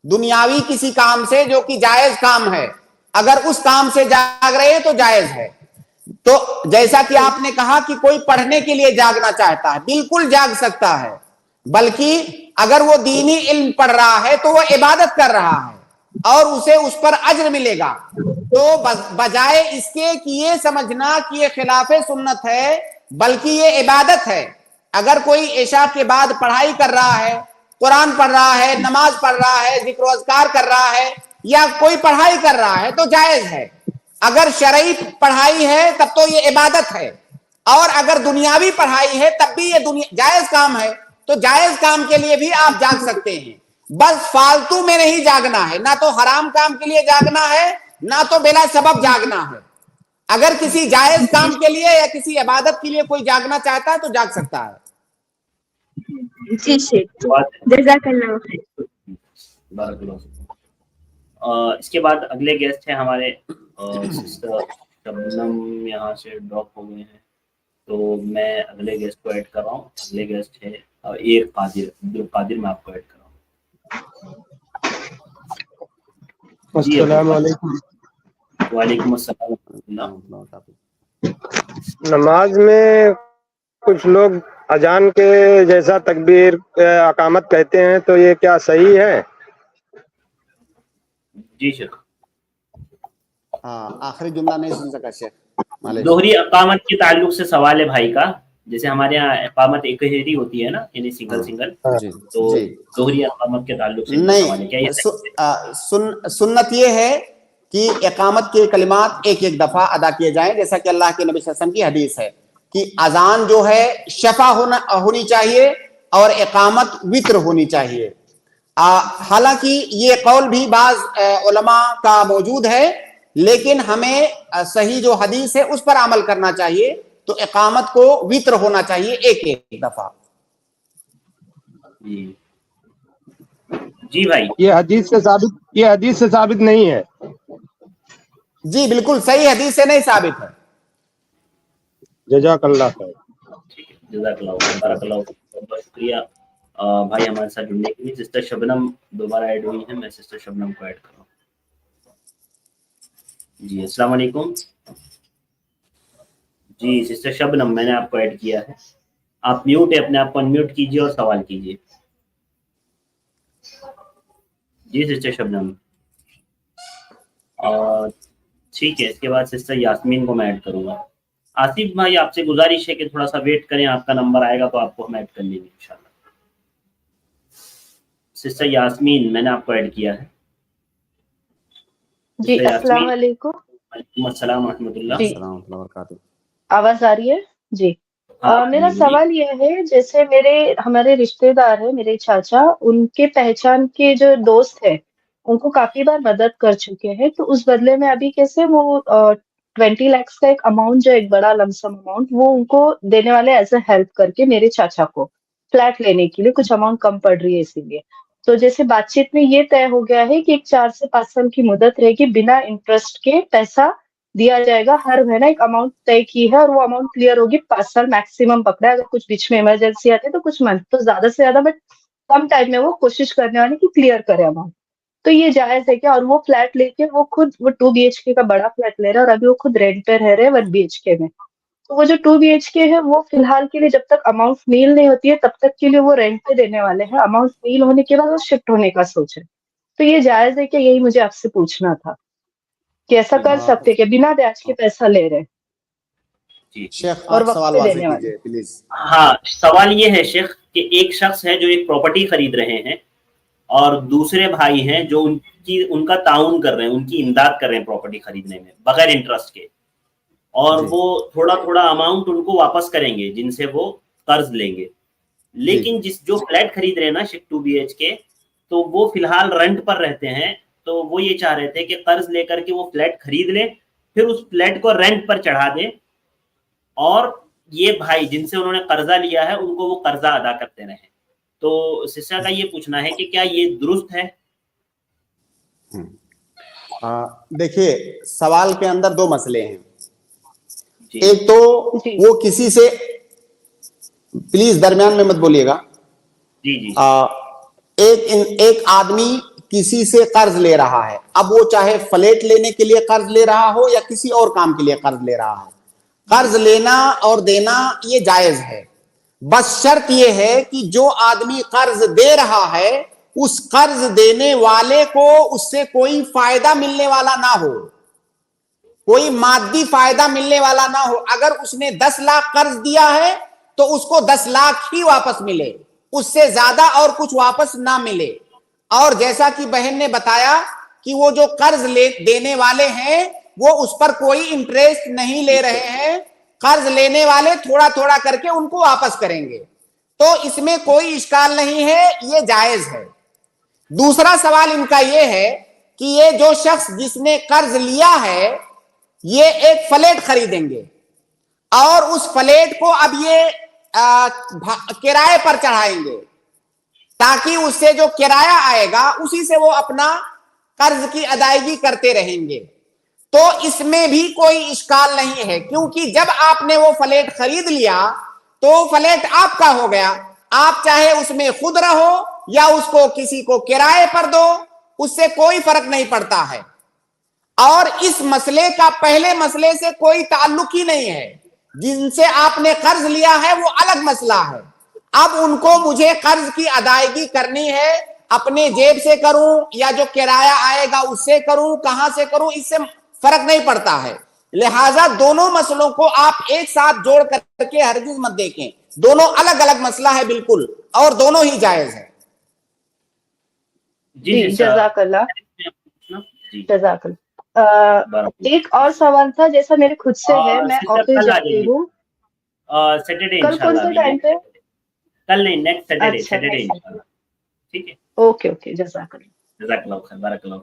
दुनियावी किसी काम से जो कि जायज काम है, अगर उस काम से जाग रहे हैं तो जायज है। तो जैसा कि आपने कहा कि कोई पढ़ने के लिए जागना चाहता है, बिल्कुल जाग सकता है। बल्कि अगर वो दीनी इल्म पढ़ रहा है तो वो इबादत कर रहा है और उसे उस पर अज्र मिलेगा। तो बजाय इसके कि ये समझना कि ये खिलाफे सुन्नत है, बल्कि ये इबादत है। अगर कोई इशा के बाद पढ़ाई कर रहा है, कुरान पढ़ रहा है, नमाज पढ़ रहा है, जिक्र अज़कार कर रहा है, या कोई पढ़ाई कर रहा है, तो जायज है। अगर शरई पढ़ाई है तब तो ये इबादत है, और अगर दुनियावी पढ़ाई है तब भी ये जायज काम है। तो जायज काम के लिए भी आप जाग सकते हैं, बस फालतू में नहीं जागना है। ना तो हराम काम के लिए जागना है, ना तो बिला सबब जागना है। अगर किसी जायज काम के लिए या किसी इबादत के लिए कोई जागना चाहता है तो जाग सकता है। जी शेख, जज़ाकल्लाह खैर। इसके बाद अगले गेस्ट हैं हमारे सिस्टर शबनम, यहाँ से ड्रॉप हो गए हैं, तो मैं अगले गेस्ट को ऐड कर रहा हूँ। अगले गेस्ट है एक कादिर, जो कादिर मैं आपको ऐड कर रहा हूँ। अस्सलाम वालेकुम। वालेकुम अस्सलाम। नमाज में कुछ लोग अजान के जैसा तकबीर अकामत कहते हैं, तो ये क्या सही है? जी शेख। आखिरी जुमला नहीं सुन सका शेख, दोहरी अकामत के ताल्लुक से सवाल है भाई का। जैसे हमारे यहाँ अकामत एक ही होती है ना, यानी सिंगल, तो दोहरी अकामत के ताल्लुक से नहीं। क्या ये सुन्नत ये है कि इकामत के कलिमात एक एक दफा अदा किए जाएं, जैसा कि अल्लाह के नबी सल्लल्लाहु अलैहि वसल्लम की हदीस है कि अजान जो है शफा होनी चाहिए और इकामत वित्र होनी चाहिए। हालांकि ये कौल भी बाज उलमा का मौजूद है, लेकिन हमें सही जो हदीस है उस पर अमल करना चाहिए। तो इकामत को वित्र होना चाहिए एक एक दफा। जी भाई, ये हदीस से साबित नहीं है। जी बिल्कुल सही हदीस से नहीं साबित है। जज़ाकल्लाह खैर। जज़ाकल्लाह खैर, बारकल्लाह फीक, बहुत शुक्रिया भाई हमारे साथ जुड़ने के लिए। सिस्टर शबनम दोबारा ऐड हुई हैं, मैं सिस्टर शबनम को ऐड कर रहा हूँ। जी अस्सलाम वालेकुम। जी सिस्टर शबनम, मैंने आपको ऐड किया है, आप म्यूट है, अपने आप को अनम्यूट कीजिए और सवाल कीजिए। जी सिस्टर शबनम, और ठीक है, इसके बाद सिस्टर यास्मीन को मैं ऐड करूँगा। आसिफ भाई आपसे गुजारिश है कि थोड़ा सा वेट करें, आपका नंबर आएगा तो आपको हम ऐड कर लेंगे इंशाल्लाह। सिस्टर यास्मीन, मैंने आपको ऐड किया है। जी सिस्टर अस्सलाम यास्मीन, वालेकुम। वालेकुम अस्सलाम व रहमतुल्लाह। जी वबरकातुहू। आवाज आ रही है जी। हाँ मेरा जी बोलिए। सवाल यह है, जैसे हमारे रिश्तेदार है, मेरे चाचा, उनके पहचान के जो दोस्त है, उनको काफी बार मदद कर चुके हैं, तो उस बदले में अभी कैसे वो 20 लाख का एक अमाउंट, जो एक बड़ा लमसम अमाउंट, वो उनको देने वाले एज अ हेल्प करके मेरे चाचा को फ्लैट लेने के लिए, कुछ अमाउंट कम पड़ रही है इसीलिए। तो जैसे बातचीत में ये तय हो गया है कि एक 4 से 5 साल की मुदत रहेगी, बिना इंटरेस्ट के पैसा दिया जाएगा, हर महीना एक अमाउंट तय की है, और वो अमाउंट क्लियर होगी 5 साल मैक्सिमम पकड़ा है। अगर कुछ बीच में इमरजेंसी आती है तो कुछ मंथ, तो ज्यादा से ज्यादा, बट कम टाइम में वो कोशिश करने वाले कि क्लियर करे अमाउंट। तो ये जायज है क्या? और वो फ्लैट लेके वो 2 BHK का बड़ा फ्लैट ले रहा है, और अभी वो खुद रेंट पे रह रहे हैं 1 BHK में। तो वो जो 2 BHK है, वो फिलहाल के लिए, जब तक अमाउंट मील नहीं होती है तब तक के लिए वो रेंट पे देने वाले हैं। अमाउंट मील होने के बाद वो शिफ्ट होने का सोच है। तो ये जायज है क्या? यही मुझे आपसे पूछना था कि ऐसा कर सकते कि बिना ब्याज के पैसा ले रहे जी शेख और आप वक्त सवाल पे वाज़ेह देने वाले। कीजिए प्लीज। हाँ, सवाल ये है शेख कि एक शख्स है जो एक प्रॉपर्टी खरीद रहे हैं, और दूसरे भाई हैं जो उनका ताउन कर रहे हैं, उनकी इमदाद कर रहे हैं प्रॉपर्टी खरीदने में बगैर इंटरेस्ट के, और जी वो थोड़ा थोड़ा अमाउंट उनको वापस करेंगे जिनसे वो कर्ज लेंगे। लेकिन जो फ्लैट खरीद रहे हैं ना शिफ्ट 2 BHK, तो वो फिलहाल रेंट पर रहते हैं। तो वो ये चाह रहे थे कि कर्ज लेकर के वो फ्लैट खरीद ले, फिर उस फ्लैट को रेंट पर चढ़ा दे, और ये भाई जिनसे उन्होंने कर्जा लिया है उनको वो कर्जा अदा करते रहे। तो सिस्टर का ये पूछना है कि क्या ये दुरुस्त है? देखिए, सवाल के अंदर दो मसले हैं। जी एक तो वो किसी से, प्लीज दरमियान में मत बोलिएगा। जी जी एक आदमी किसी से कर्ज ले रहा है, अब वो चाहे फ्लैट लेने के लिए कर्ज ले रहा हो या किसी और काम के लिए कर्ज ले रहा है, कर्ज लेना और देना ये जायज है। बस शर्त ये है कि जो आदमी कर्ज दे रहा है, उस कर्ज देने वाले को उससे कोई फायदा मिलने वाला ना हो, कोई मादी फायदा मिलने वाला ना हो। अगर उसने 10 लाख कर्ज दिया है तो उसको 10 लाख ही वापस मिले, उससे ज्यादा और कुछ वापस ना मिले। और जैसा कि बहन ने बताया कि वो जो कर्ज देने वाले हैं वो उस पर कोई इंटरेस्ट नहीं ले रहे हैं, कर्ज लेने वाले थोड़ा थोड़ा करके उनको वापस करेंगे, तो इसमें कोई इश्काल नहीं है, ये जायज है। दूसरा सवाल इनका ये है कि ये जो शख्स जिसने कर्ज लिया है, ये एक फ्लैट खरीदेंगे और उस फ्लैट को अब ये किराए पर चढ़ाएंगे, ताकि उससे जो किराया आएगा उसी से वो अपना कर्ज की अदायगी करते रहेंगे। तो इसमें भी कोई इश्काल नहीं है, क्योंकि जब आपने वो फ्लैट खरीद लिया तो फ्लैट आपका हो गया। आप चाहे उसमें खुद रहो या उसको किसी को किराए पर दो, उससे कोई फर्क नहीं पड़ता है। और इस मसले का पहले मसले से कोई ताल्लुक ही नहीं है। जिनसे आपने कर्ज लिया है वो अलग मसला है। अब उनको मुझे कर्ज की अदायगी करनी है, अपने जेब से करूं या जो किराया आएगा उससे करूं, कहां से करूं, इससे फर्क नहीं पड़ता है। लिहाजा दोनों मसलों को आप एक साथ जोड़ करके हरगिज मत देखें, दोनों अलग अलग मसला है बिल्कुल, और दोनों ही जायज है। जी जज़ाकल्लाह। एक और सवाल था, जैसा मेरे खुद से है, मैं ऑफिस जाती हूँ सैटरडे कल, कौन से टाइम पे? कल नहीं, नेक्स्ट सैटरडे। अच्छा, सैटरडे इंशाल्लाह, ठीक है। ओके ओके, जज़ाकल्लाह। जज़ाकल्लाह खैर, बारकल्लाह।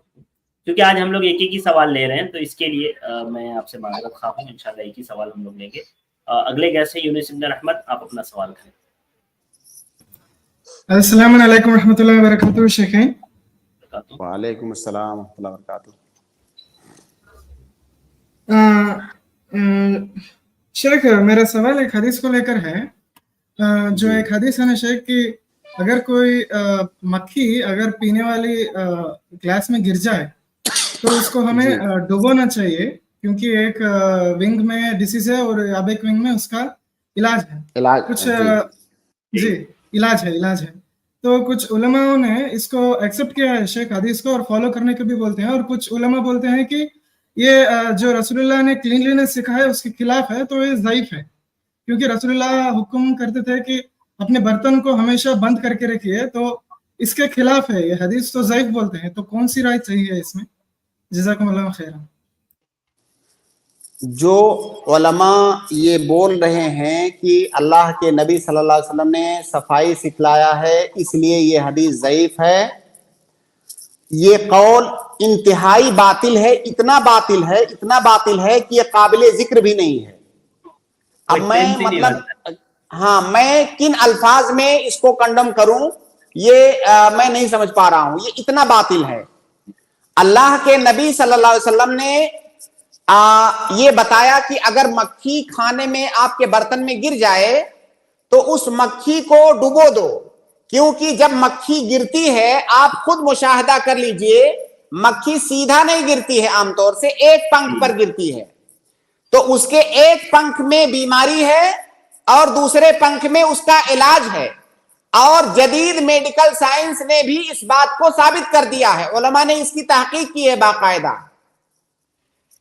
क्योंकि आज हम लोग एक ही सवाल ले रहे हैं, तो इसके लिए मैं आपसे माजरत खा हूँ। इंशाल्लाह एक ही सवाल हम लोग लेंगे। अगले गेस्ट है यूनिस इब्न रहमत, आप अपना सवाल करें। अस्सलाम वालेकुम रहमतुल्लाहि व बरकातुहू। शेखैन। वालेकुम अस्सलाम रहमतुल्लाहि व बरकातुहू। शेख, मेरा सवाल एक हदीस को लेकर है जो एक हदीस है ना शेख कि अगर कोई मक्खी अगर पीने वाली ग्लास में गिर जाए तो उसको हमें डुबोना चाहिए, क्योंकि एक विंग में डिसीज है और अब एक विंग में उसका इलाज है, कुछ जी इलाज है। तो कुछ उलमाओं ने इसको एक्सेप्ट किया है शेख हदीस को और फॉलो करने को भी बोलते हैं, और कुछ उलमा बोलते हैं कि ये जो रसूलुल्लाह ने क्लीनलीनेस सिखाया उसके खिलाफ है, तो ये ज़ईफ है, क्योंकि रसूलुल्लाह हुक्म करते थे कि अपने बर्तन को हमेशा बंद करके रखिए, तो इसके खिलाफ है ये हदीस, तो ज़ईफ बोलते हैं। तो कौन सी राय सही है इसमें? जज़ाकुमुल्लाह खैरन। जो उलमा ये बोल रहे हैं कि अल्लाह के नबी सल्लल्लाहु अलैहि वसल्लम ने सफाई सिखलाया है इसलिए ये हदीस ज़ईफ है, ये कौल इंतहाई बातिल है, इतना बातिल है कि ये काबिले जिक्र भी नहीं है। अब मैं किन अल्फाज में इसको कंडम करूं ये मैं नहीं समझ पा रहा हूं, ये इतना बातिल है। अल्लाह के नबी सल्लल्लाहु अलैहि वसल्लम ने ये बताया कि अगर मक्खी खाने में आपके बर्तन में गिर जाए तो उस मक्खी को डुबो दो, क्योंकि जब मक्खी गिरती है आप खुद मुशाहदा कर लीजिए, मक्खी सीधा नहीं गिरती है, आमतौर से एक पंख पर गिरती है, तो उसके एक पंख में बीमारी है और दूसरे पंख में उसका इलाज है, और जदीद मेडिकल साइंस ने भी इस बात को साबित कर दिया है, उलमा ने इसकी तहकीक की है बाकायदा।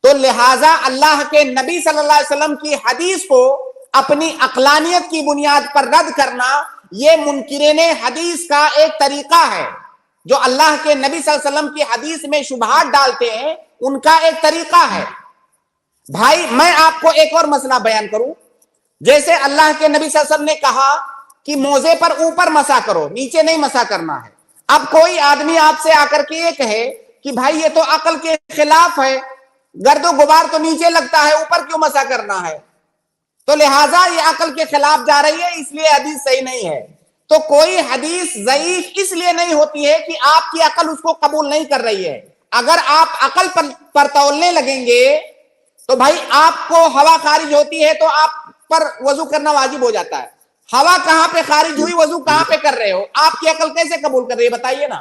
तो लिहाजा अल्लाह के नबी सल्लल्लाहु अलैहि वसल्लम की हदीस को अपनी अक्लानियत की बुनियाद पर रद्द करना ये मुनकिरीने हदीस का एक तरीका है, जो अल्लाह के नबी सल्लल्लाहु अलैहि वसल्लम की हदीस में शुबहात डालते हैं उनका एक तरीका है। भाई मैं आपको एक और मसला बयान करूं, जैसे अल्लाह के नबी सल्लल्लाहु अलैहि वसल्लम ने कहा कि मोजे पर ऊपर मसा करो, नीचे नहीं मसा करना है। अब कोई आदमी आपसे आकर के ये कहे कि भाई ये तो अकल के खिलाफ है, गर्दो गुबार तो नीचे लगता है, ऊपर क्यों मसा करना है, तो लिहाजा ये अकल के खिलाफ जा रही है, इसलिए हदीस सही नहीं है। तो कोई हदीस ज़ईफ इसलिए नहीं होती है कि आपकी अकल उसको कबूल नहीं कर रही है। अगर आप अकल पर तौलने लगेंगे तो भाई आपको हवा खारिज होती है तो आप पर वजू करना वाजिब हो जाता है। हवा कहां पे खारिज हुई, वजू कहां पे कर रहे हो, आपकी अकल कैसे कबूल कर रही है बताइए ना,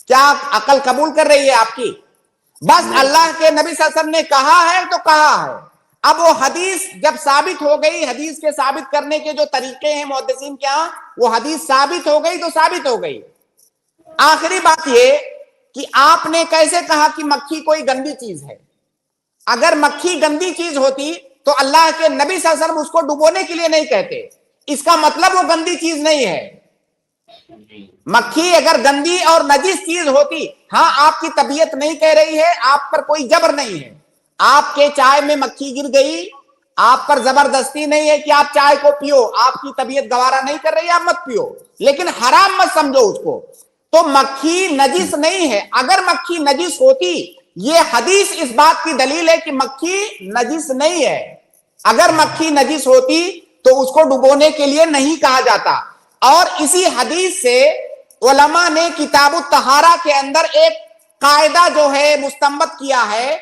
क्या अकल कबूल कर रही है आपकी? बस अल्लाह के नबी सल्लल्लाहु अलैहि वसल्लम ने कहा है तो कहा है। अब वो हदीस जब साबित हो गई, हदीस के साबित करने के जो तरीके हैं मुहद्दिसीन के यहाँ, वो हदीस साबित हो गई तो साबित हो गई। आखिरी बात ये कि आपने कैसे कहा कि मक्खी कोई गंदी चीज है? अगर मक्खी गंदी चीज होती तो अल्लाह के नबी सल्लल्लाहु अलैहि वसल्लम उसको डुबोने के लिए नहीं कहते, इसका मतलब वो गंदी चीज नहीं है। मक्खी अगर गंदी और नजीस चीज होती, हाँ आपकी तबीयत नहीं कह रही है, आप पर कोई जबर नहीं है, आपके चाय में मक्खी गिर गई, आप पर जबरदस्ती नहीं है कि आप चाय को पियो, आपकी तबीयत गवारा नहीं कर रही है, आप मत पियो, लेकिन हराम मत समझो उसको। तो मक्खी नजीस नहीं है। अगर मक्खी नजीस होती, ये हदीस इस बात की दलील है कि मक्खी नजीस नहीं है। अगर मक्खी नजीस होती तो उसको डुबोने के लिए नहीं कहा जाता। और इसी हदीस से उलमा ने किताबुत तहारा के अंदर एक कायदा जो है मुस्तंबत किया है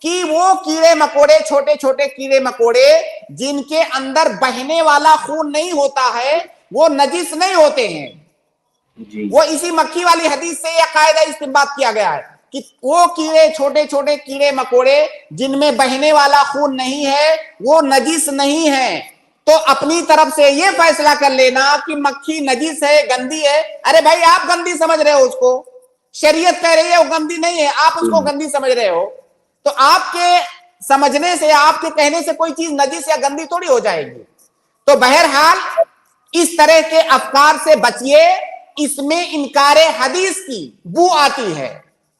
कि वो कीड़े मकोड़े, छोटे छोटे कीड़े मकोड़े जिनके अंदर बहने वाला खून नहीं होता है, वो नजीस नहीं होते हैं। वो इसी मक्खी वाली हदीस से यह कायदा इस्तिंबात किया गया है कि वो कीड़े, छोटे छोटे कीड़े मकोड़े जिनमें बहने वाला खून नहीं है, वो नजीस नहीं है। तो अपनी तरफ से ये फैसला कर लेना कि मक्खी नजीस है, गंदी है, अरे भाई आप गंदी समझ रहे हो उसको, शरीयत कह रही है वो गंदी नहीं है, आप उसको गंदी समझ रहे हो। तो आपके समझने से, आपके कहने से कोई चीज नजीस या गंदी थोड़ी हो जाएगी। तो बहरहाल इस तरह के अफकार से बचिए, इसमें इनकारे हदीस की बू आती है।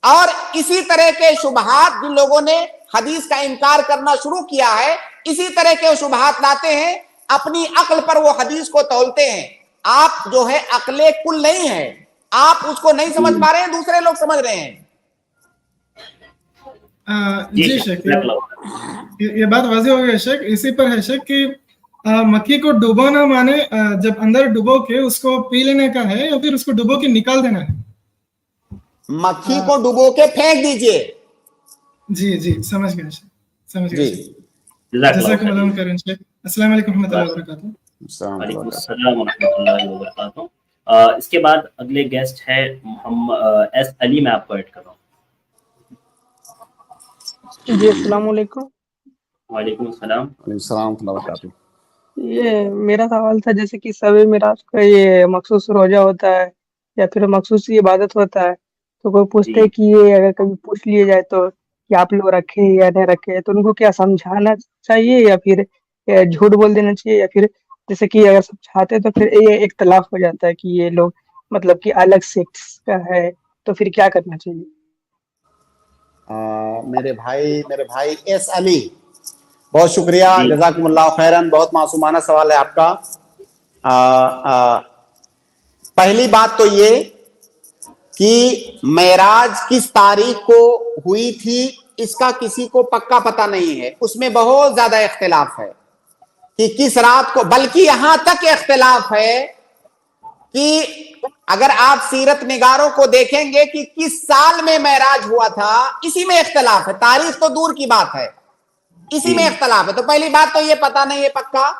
और इसी तरह के शुबहात जिन लोगों ने हदीस का इनकार करना शुरू किया है, इसी तरह के शुबहात लाते हैं, अपनी अक्ल पर वो हदीस को तौलते हैं। आप जो है अक्ले कुल नहीं है, आप उसको नहीं समझ पा रहे हैं, दूसरे लोग समझ रहे हैं। जी शेख, ये बात वाज़ेह हो गई शेख। इसी पर है शेख कि मक्खी को डुबोना माने जब अंदर डुबो के उसको पी लेने का है या फिर उसको डुबो के निकाल देना है? मक्खी को डुबो के फेंक दीजिए। जी जी समझ गए शेख, समझ गए। जज़ाकल्लाह खैरन शेख। अस्सलाम वालेकुम रहमतुल्लाहि व बरकातहू। वालेकुम अस्सलाम वरहमतुल्लाहि वबरकातुहू। इसके बाद अगले गेस्ट है मोहम्मद एस अली, मैं आपको ऐड कर रहा हूँ। जी अस्सलाम वालेकुम। वालेकुम अस्सलाम। ये मेरा सवाल था, जैसे कि शब मिराज का ये मखसूस रोजा होता है या फिर मखसूस इबादत होता है, तो कोई पूछते है कि ये अगर कभी पूछ लिए जाए तो कि आप लोग रखे या नहीं रखे, तो उनको क्या समझाना चाहिए या फिर झूठ बोल देना चाहिए, या फिर जैसे कि अगर समझाते तो फिर ये इख्तलाफ हो जाता है कि ये लोग मतलब कि अलग सेक्स का है, तो फिर क्या करना चाहिए? मेरे भाई एस अली, बहुत शुक्रिया, जज़ाकुमुल्लाह खैरन, बहुत मासूमाना सवाल है आपका। पहली बात तो ये कि मेराज किस तारीख को हुई थी इसका किसी को पक्का पता नहीं है, उसमें बहुत ज्यादा इख्तिलाफ है कि किस रात को, बल्कि यहां तक इख्तिलाफ है कि अगर आप सीरत निगारों को देखेंगे कि किस साल में मेराज हुआ था, इसी में इख्तिलाफ है, तारीख तो दूर की बात है, इसी में इख्तिलाफ है। तो पहली बात तो ये पता नहीं है पक्का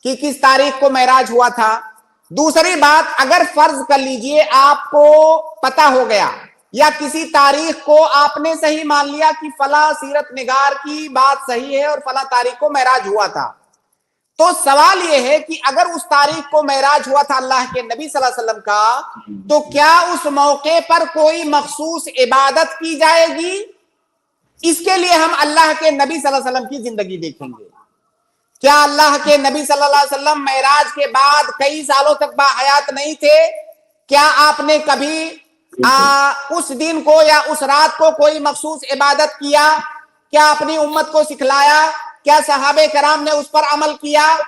कि किस तारीख को मेराज हुआ था। दूसरी बात, अगर फर्ज कर लीजिए आपको पता हो गया या किसी तारीख को आपने सही मान लिया कि फला सीरत निगार की बात सही है और फला तारीख को मेराज हुआ था, तो सवाल यह है कि अगर उस तारीख को मेराज हुआ था अल्लाह के नबी सल्लल्लाहु अलैहि वसल्लम का, तो क्या उस मौके पर कोई मखसूस इबादत की जाएगी? इसके लिए हम अल्लाह के नबी सल्लल्लाहु अलैहि वसल्लम की जिंदगी देखेंगे। क्या अल्लाह के नबी सल्लल्लाहु अलैहि वसल्लम मेराज के बाद कई सालों तक बाहयात नहीं थे? क्या आपने कभी उस दिन को या उस रात को कोई मखसूस इबादत किया? क्या अपनी उम्मत को सिखलाया? क्या सहाबे कराम ने उस पर अमल किया?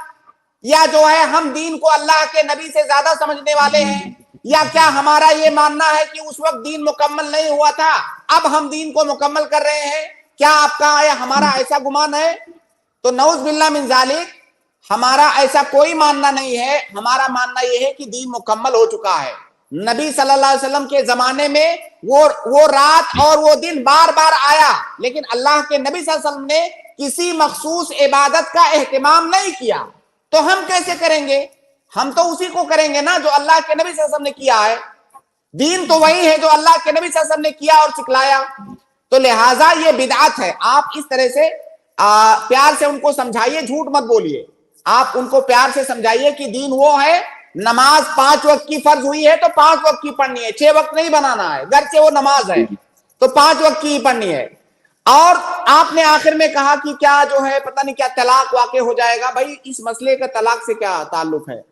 या जो है हम दीन को अल्लाह के नबी से ज्यादा समझने वाले हैं? या क्या हमारा ये मानना है कि उस वक्त दीन मुकम्मल नहीं हुआ था, अब हम दीन को मुकम्मल कर रहे हैं? क्या आपका या हमारा ऐसा गुमान है? तो नऊज़ बिल्लाह मिन ज़ालिक, हमारा ऐसा कोई मानना नहीं है। हमारा मानना यह है कि दीन मुकम्मल हो चुका है। नबी सल्लल्लाहु अलैहि वसल्लम के जमाने में वो रात और वो दिन बार बार आया, लेकिन अल्लाह के नबी सल्लल्लाहु अलैहि वसल्लम ने किसी मखसूस इबादत का एहतिमाम नहीं किया। तो हम कैसे करेंगे? हम तो उसी को करेंगे ना जो अल्लाह के नबी सल्लल्लाहु अलैहि वसल्लम ने किया है। दीन तो वही है जो अल्लाह के नबी सल्लल्लाहु अलैहि वसल्लम ने किया और सिखलाया। तो लिहाजा ये बिदअत है। आप इस तरह से प्यार से उनको समझाइए, झूठ मत बोलिए। आप उनको प्यार से समझाइए कि दीन वो है, नमाज 5 वक्त की फर्ज हुई है तो 5 वक्त की पढ़नी है, 6 वक्त नहीं बनाना है। घर से वो नमाज है तो 5 वक्त की पढ़नी है। और आपने आखिर में कहा कि क्या जो है पता नहीं क्या तलाक वाक़े हो जाएगा। भाई इस मसले का तलाक से क्या ताल्लुक है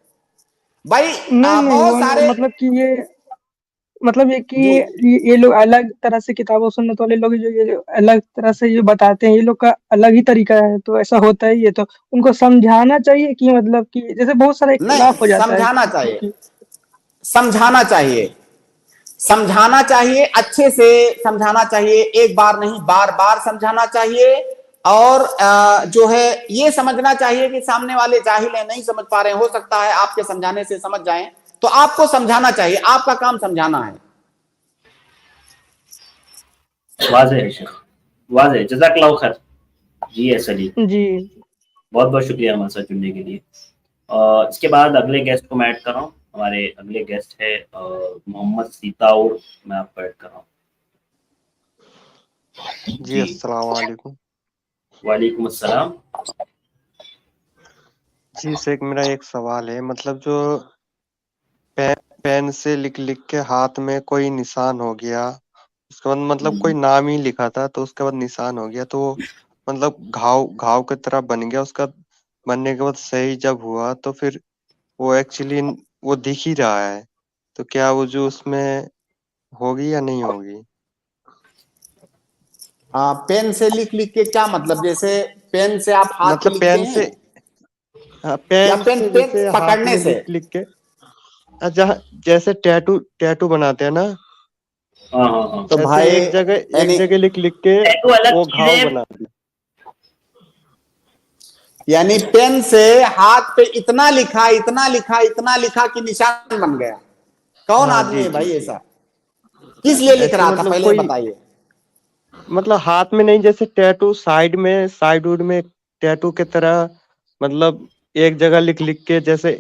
भाई? बहुत सारे मतलब ये कि ये लोग अलग तरह से किताब और सुन्नत वाले लोग जो ये अलग तरह से ये बताते हैं, ये लोग का अलग ही तरीका है, तो ऐसा होता है। ये तो उनको समझाना चाहिए कि मतलब कि जैसे बहुत सारा इख्तिलाफ हो जाता है। समझाना चाहिए, अच्छे से समझाना चाहिए, एक बार नहीं बार बार समझाना चाहिए। और जो है ये समझना चाहिए कि सामने वाले जाहिल है, नहीं समझ पा रहे हैं, हो सकता है आपके समझाने से समझ जाएं, तो आपको समझाना चाहिए, आपका काम समझाना है। वाज़ेह है शेख, वाज़ेह। जज़ाकल्लाहु खैर जी एस अली जी, बहुत बहुत शुक्रिया हमारे साथ जुड़ने के लिए। इसके बाद अगले गेस्ट को मैं ऐड कर रहा हूँ। हमारे अगले गेस्ट है मोहम्मद सीताउर, मैं आपको ऐड कर रहा हूँ। जी अस्सलाम वालेकुम। वालेकुम अस्सलाम। जी शेख, मेरा एक सवाल है, मतलब जो पेन से लिख के हाथ में कोई निशान हो गया, उसके बाद मतलब कोई नाम ही लिखा था तो उसके बाद निशान हो गया, तो मतलब घाव की तरह बन गया। उसका बनने के बाद सही जब हुआ तो फिर वो एक्चुअली वो दिख ही रहा है, तो क्या वो जो उसमें होगी या नहीं होगी? पेन से लिख के क्या मतलब? जैसे पेन से आप हाथ मतलब पेन से पकड़ने से लिख के जैसे टैटू बनाते हैं ना, तो भाई एक जगह लिख के वो घाव बना दिया। यानी पेन से हाथ पे इतना लिखा कि निशान बन गया। कौन आदमी है भाई ऐसा? किस लिए लिख रहा था पहले बताइए। मतलब हाथ में नहीं, जैसे टैटू साइड में टैटू की तरह मतलब एक जगह लिख लिख के, जैसे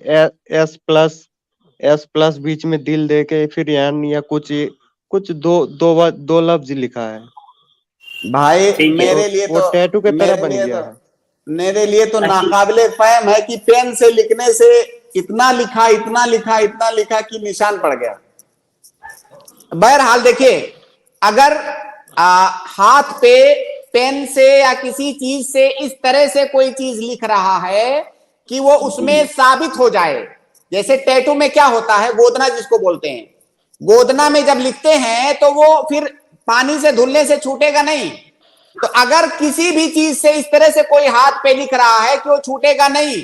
एस प्लस बीच में दिल दे के फिर एन या कुछ दो लफ्ज लिखा है भाई ठीक है। मेरे लिए वो तो टैटू के तरह बन मेरे लिए गया तो है। मेरे लिए तो अच्छी नाकाबिले फहम है कि पेन से लिखने से इतना लिखा कि निशान पड़ गया। बहरहाल देखिए, अगर हाथ पे पेन से या किसी चीज से इस तरह से कोई चीज लिख रहा है कि वो उसमें साबित हो जाए, जैसे टैटू में क्या होता है, गोदना जिसको बोलते हैं, गोदना में जब लिखते हैं तो वो फिर पानी से धुलने से छूटेगा नहीं। तो अगर किसी भी चीज से इस तरह से कोई हाथ पे लिख रहा है कि वो छूटेगा नहीं,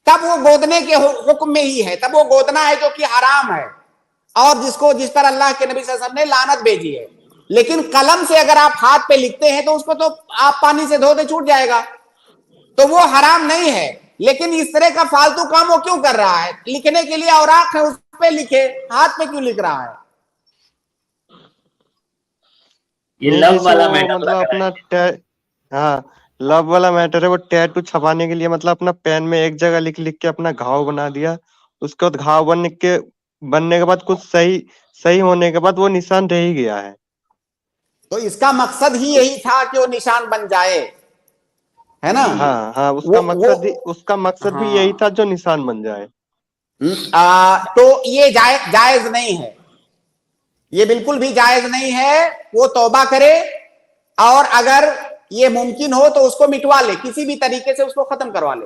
तब वो गोदने के हुक्म में ही है, तब वो गोदना है जो कि हराम है और जिस पर अल्लाह के नबी सल्लल्लाहु अलैहि वसल्लम ने लानत भेजी है। लेकिन कलम से अगर आप हाथ पे लिखते हैं तो उसको तो आप पानी से धो दे छूट जाएगा, तो वो हराम नहीं है। लेकिन इस तरह का फालतू काम वो क्यों कर रहा है? लिखने के लिए औराक है, उस पे लिखे, हाथ पे क्यों लिख रहा है? ये नहीं, लव जैसे वाला वो मैटर मतलब लग रहा है। हाँ, लव वाला मैटर है। वो टैटू छपाने के लिए मतलब अपना पेन में एक जगह लिख लिख के अपना घाव बना दिया। उसके बाद घाव बनने के बाद कुछ सही होने के बाद वो निशान रह ही गया है। तो इसका मकसद ही यही था कि वो निशान बन जाए, है ना? हाँ, उसका मकसद भी यही था, जो निशान बन जाए। तो ये जायज नहीं है, ये बिल्कुल भी जायज नहीं है। वो तौबा करे और अगर ये मुमकिन हो तो उसको मिटवा ले, किसी भी तरीके से उसको खत्म करवा ले।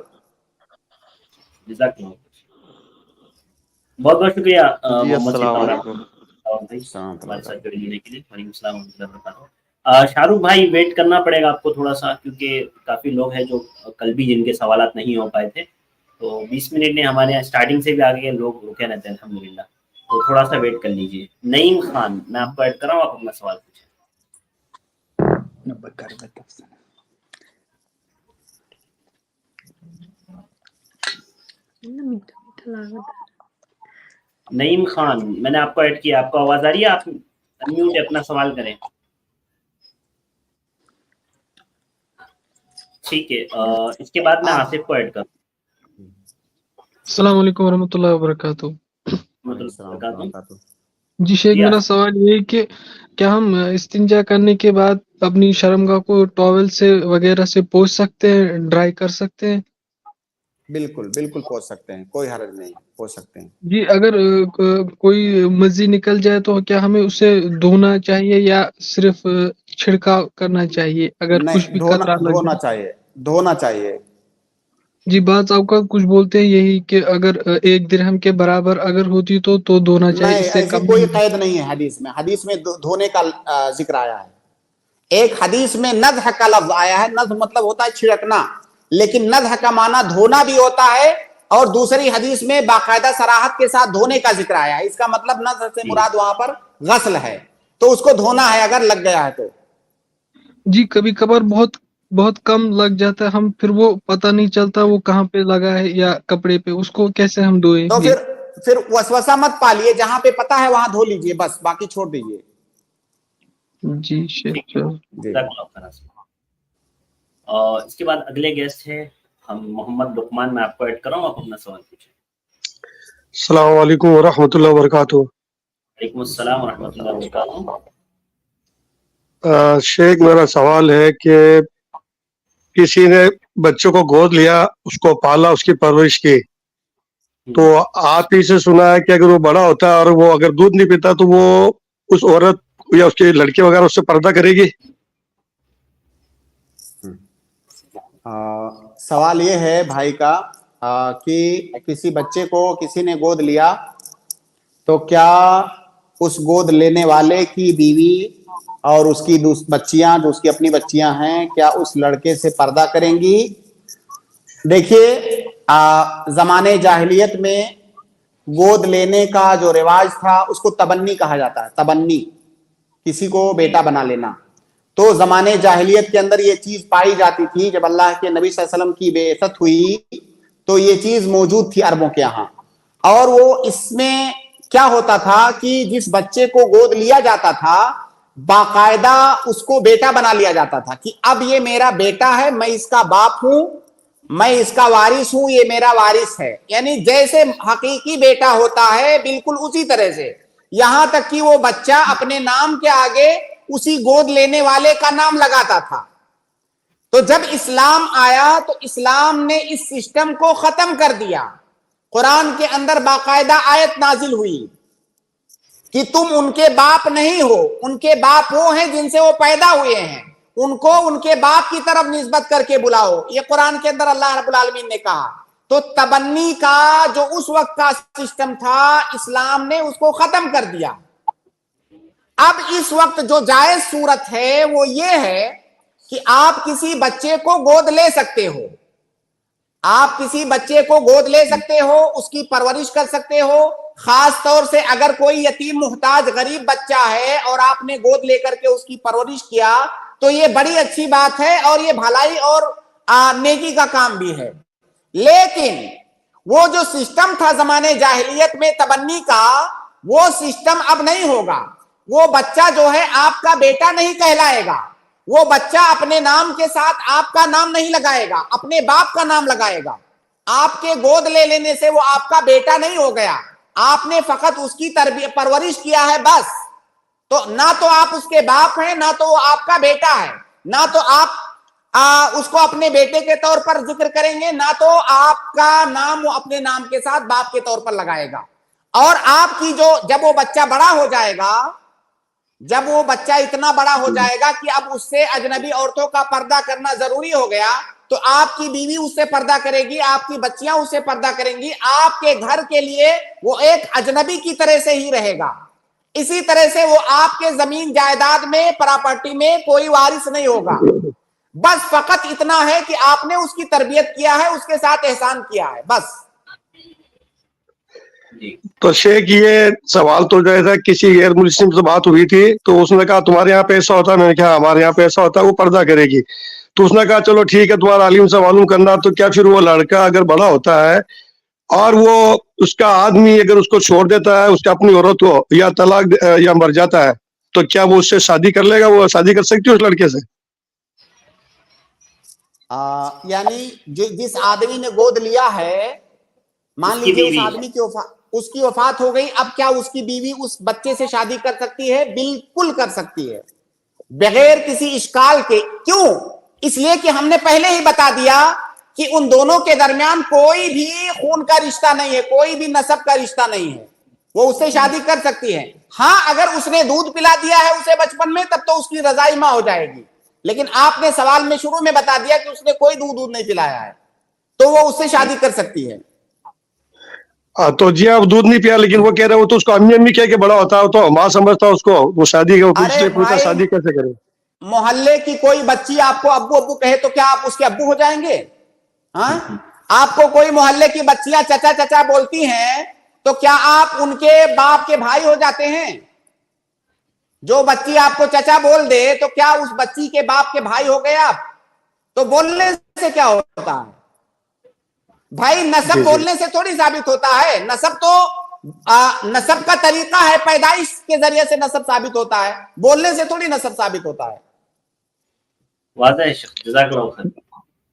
बहुत बहुत शुक्रिया जी, मोहम्मद अस्सलाम सितारा वालेकुम। हमारे साथ जुड़ने के लिए। वालेकुम सलाम व रहमतुल्लाहि व बरकातुहू। शाहरुख भाई, वेट करना पड़ेगा आपको थोड़ा सा, क्योंकि काफी लोग हैं जो कल भी जिनके सवालात नहीं हो पाए थे। तो 20 मिनट ने हमारे यहाँ स्टार्टिंग से भी आगे लोग रुके रहते हैं अल्हम्दुलिल्लाह, तो थोड़ा सा वेट कर लीजिए। नईम खान, मैं आपको ऐड कर रहा हूँ, आप अपना सवाल पूछें। नईम खान, मैंने आपको ऐड किया, आपको आवाज आ रही है? आप अनम्यूट अपना सवाल करें। ठीक है, इसके बाद मैं आसिफ को ऐड करूँ। अस्सलाम वालेकुम वरहमतुल्लाहि वबरकातुहू। जी शेख, जी, मेरा सवाल ये है कि क्या हम इस्तिंजा करने के बाद अपनी शर्मगाह को टॉवेल से वगैरह से पोंछ सकते हैं, ड्राई कर सकते हैं? बिल्कुल बिल्कुल पोंछ सकते हैं, कोई हर्ज नहीं, पोंछ सकते हैं। जी, अगर कोई मज़ी निकल जाए तो क्या हमें उसे धोना चाहिए या सिर्फ छिड़काव करना चाहिए अगर कुछ नहीं, भी कतरा लग जाए? धोना चाहिए। जी, बात आपका कुछ बोलते हैं यही कि अगर 1 दिरहम के बराबर अगर होती तो धोना चाहिए, नहीं, इससे ऐसी कम कोई नहीं। कैद नहीं है हदीस में धोने का जिक्र आया है। एक हदीस में नज़ह का लफ्ज आया है, नज़ह मतलब होता है छिड़कना, लेकिन नज़ह का माना धोना भी होता है, और दूसरी हदीस में बाकायदा सराहत के साथ धोने का जिक्र आया है। इसका मतलब नज़ह से मुराद वहां पर गस्ल है, तो उसको धोना है अगर लग गया है तो। जी, कभी कभार बहुत कम लग जाता है, हम फिर वो पता नहीं चलता वो कहाँ पे लगा है या कपड़े पे, उसको कैसे हम तो धोएंगे? फिर वसवसा मत पालिए, जहां पे पता है वहां धो लीजिए, बस बाकी छोड़ दीजिए। जी शेख, चलो। इसके बाद अगले गेस्ट हैं हम मोहम्मद लुकमान, मैं आपको ऐड कर रहा हूँ, आप अपना सवाल पूछें। अस्सलाम वालेकुम व रहमतुल्लाहि व बरकातुहू। वालेकुम अस्सलाम व रहमतुल्लाहि व बरकातुहू। शेख, मेरा सवाल है कि किसी ने बच्चों को गोद लिया, उसको पाला, उसकी परवरिश की, तो आप ही से सुना है कि अगर वो बड़ा होता है और वो अगर दूध नहीं पीता तो वो उस औरत या उसकी लड़की वगैरह उससे पर्दा करेगी? सवाल ये है भाई का कि किसी बच्चे को किसी ने गोद लिया, तो क्या उस गोद लेने वाले की बीवी और उसकी बच्चियां, जो उसकी अपनी बच्चियां हैं, क्या उस लड़के से पर्दा करेंगी? देखिए, जमाने जाहिलियत में गोद लेने का जो रिवाज था उसको तबन्नी कहा जाता है। तबन्नी, किसी को बेटा बना लेना। तो जमाने जाहिलियत के अंदर ये चीज पाई जाती थी। जब अल्लाह के नबी सल्लल्लाहु अलैहि वसल्लम की बेइज्जत हुई तो ये चीज मौजूद थी अरबों के यहाँ। और वो इसमें क्या होता था कि जिस बच्चे को गोद लिया जाता था, बाकायदा उसको बेटा बना लिया जाता था कि अब ये मेरा बेटा है, मैं इसका बाप हूं मैं इसका वारिस हूं, ये मेरा वारिस है। यानी जैसे हकीकी बेटा होता है बिल्कुल उसी तरह से, यहां तक कि वो बच्चा अपने नाम के आगे उसी गोद लेने वाले का नाम लगाता था। तो जब इस्लाम आया तो इस्लाम ने इस सिस्टम को खत्म कर दिया। कुरान के अंदर बाकायदा आयत नाजिल हुई कि तुम उनके बाप नहीं हो, उनके बाप वो हैं जिनसे वो पैदा हुए हैं, उनको उनके बाप की तरफ निस्बत करके बुलाओ। ये कुरान के अंदर अल्लाह रब्बुल आलमीन ने कहा। तो तबन्नी का जो उस वक्त का सिस्टम था, इस्लाम ने उसको खत्म कर दिया। अब इस वक्त जो जायज सूरत है वो ये है कि आप किसी बच्चे को गोद ले सकते हो, आप किसी बच्चे को गोद ले सकते हो, उसकी परवरिश कर सकते हो। खास तौर से अगर कोई यतीम मुहताज गरीब बच्चा है और आपने गोद लेकर के उसकी परवरिश किया तो ये बड़ी अच्छी बात है और ये भलाई और नेकी का काम भी है। लेकिन वो जो सिस्टम था जमाने जाहिलियत में तबन्नी का, वो सिस्टम अब नहीं होगा। वो बच्चा जो है आपका बेटा नहीं कहलाएगा, वो बच्चा अपने नाम के साथ आपका नाम नहीं लगाएगा, अपने बाप का नाम लगाएगा। आपके गोद ले लेने से वो आपका बेटा नहीं हो गया, आपने फकत उसकी तरबियत परवरिश किया है बस। तो ना तो आप उसके बाप हैं, ना तो वो आपका बेटा है, ना तो आप उसको अपने बेटे के तौर पर जिक्र करेंगे, ना तो आपका नाम वो अपने नाम के साथ बाप के तौर पर लगाएगा। और आपकी जो जब वो बच्चा बड़ा हो जाएगा, जब वो बच्चा इतना बड़ा हो जाएगा कि अब उससे अजनबी औरतों का पर्दा करना जरूरी हो गया, तो आपकी बीवी उससे पर्दा करेगी, आपकी बच्चियां उससे पर्दा करेंगी। आपके घर के लिए वो एक अजनबी की तरह से ही रहेगा। इसी तरह से वो आपके जमीन जायदाद में, प्रॉपर्टी में कोई वारिस नहीं होगा। बस फकत इतना है कि आपने उसकी तरबियत किया है, उसके साथ एहसान किया है, बस। तो शेख ये सवाल तो जो है किसी गैर मुस्लिम से बात हुई थी, तो उसने कहा तुम्हारे यहाँ पे ऐसा होता है, मैंने कहा हमारे यहाँ पे ऐसा होता है, वो पर्दा करेगी। तो उसने कहा चलो ठीक है, तुम्हारा आलिम से मालूम करना। तो क्या फिर वो लड़का अगर बड़ा होता है और वो उसका आदमी अगर उसको छोड़ देता है, उसका अपनी औरत को, या तलाक या मर जाता है, तो क्या वो उससे शादी कर लेगा? वो शादी कर सकती है उस लड़के से? यानी जिस आदमी ने गोद लिया है, मान लीजिए उस आदमी की उसकी वफात हो गई, अब क्या उसकी बीवी उस बच्चे से शादी कर सकती है? बिल्कुल कर सकती है, बगैर किसी इश्काल के। क्यों? इसलिए कि हमने पहले ही बता दिया कि उन दोनों के दरमियान कोई भी खून का रिश्ता नहीं है, कोई भी नसब का रिश्ता नहीं है, वो उससे शादी कर सकती है। हाँ, अगर उसने दूध पिला दिया है उसे बचपन में, तब तो उसकी रजाई मां हो जाएगी। लेकिन आपने सवाल में शुरू में बता दिया कि उसने कोई दूध नहीं पिलाया है, तो वो उससे शादी कर सकती है। तो जी आप दूध नहीं पिया, लेकिन वो कह रहे हो तो उसको अम्मी अम्मी कह के बड़ा होता है, तो माँ समझता उसको, वो शादी पूछता शादी कैसे करे? मोहल्ले की कोई बच्ची आपको अब्बू अब्बू कहे तो क्या आप उसके अब्बू हो जाएंगे? हाँ, आपको कोई मोहल्ले की बच्चियां चचा चचा बोलती हैं तो क्या आप उनके बाप के भाई हो जाते हैं? जो बच्ची आपको चचा बोल दे तो क्या उस बच्ची के बाप के भाई हो गए आप? तो बोलने से क्या होता है भाई? नसब बोलने से थोड़ी साबित होता है। नसब तो नसब का तरीका है, पैदाइश के जरिए से नसब साबित होता है, बोलने से थोड़ी नसब साबित होता है।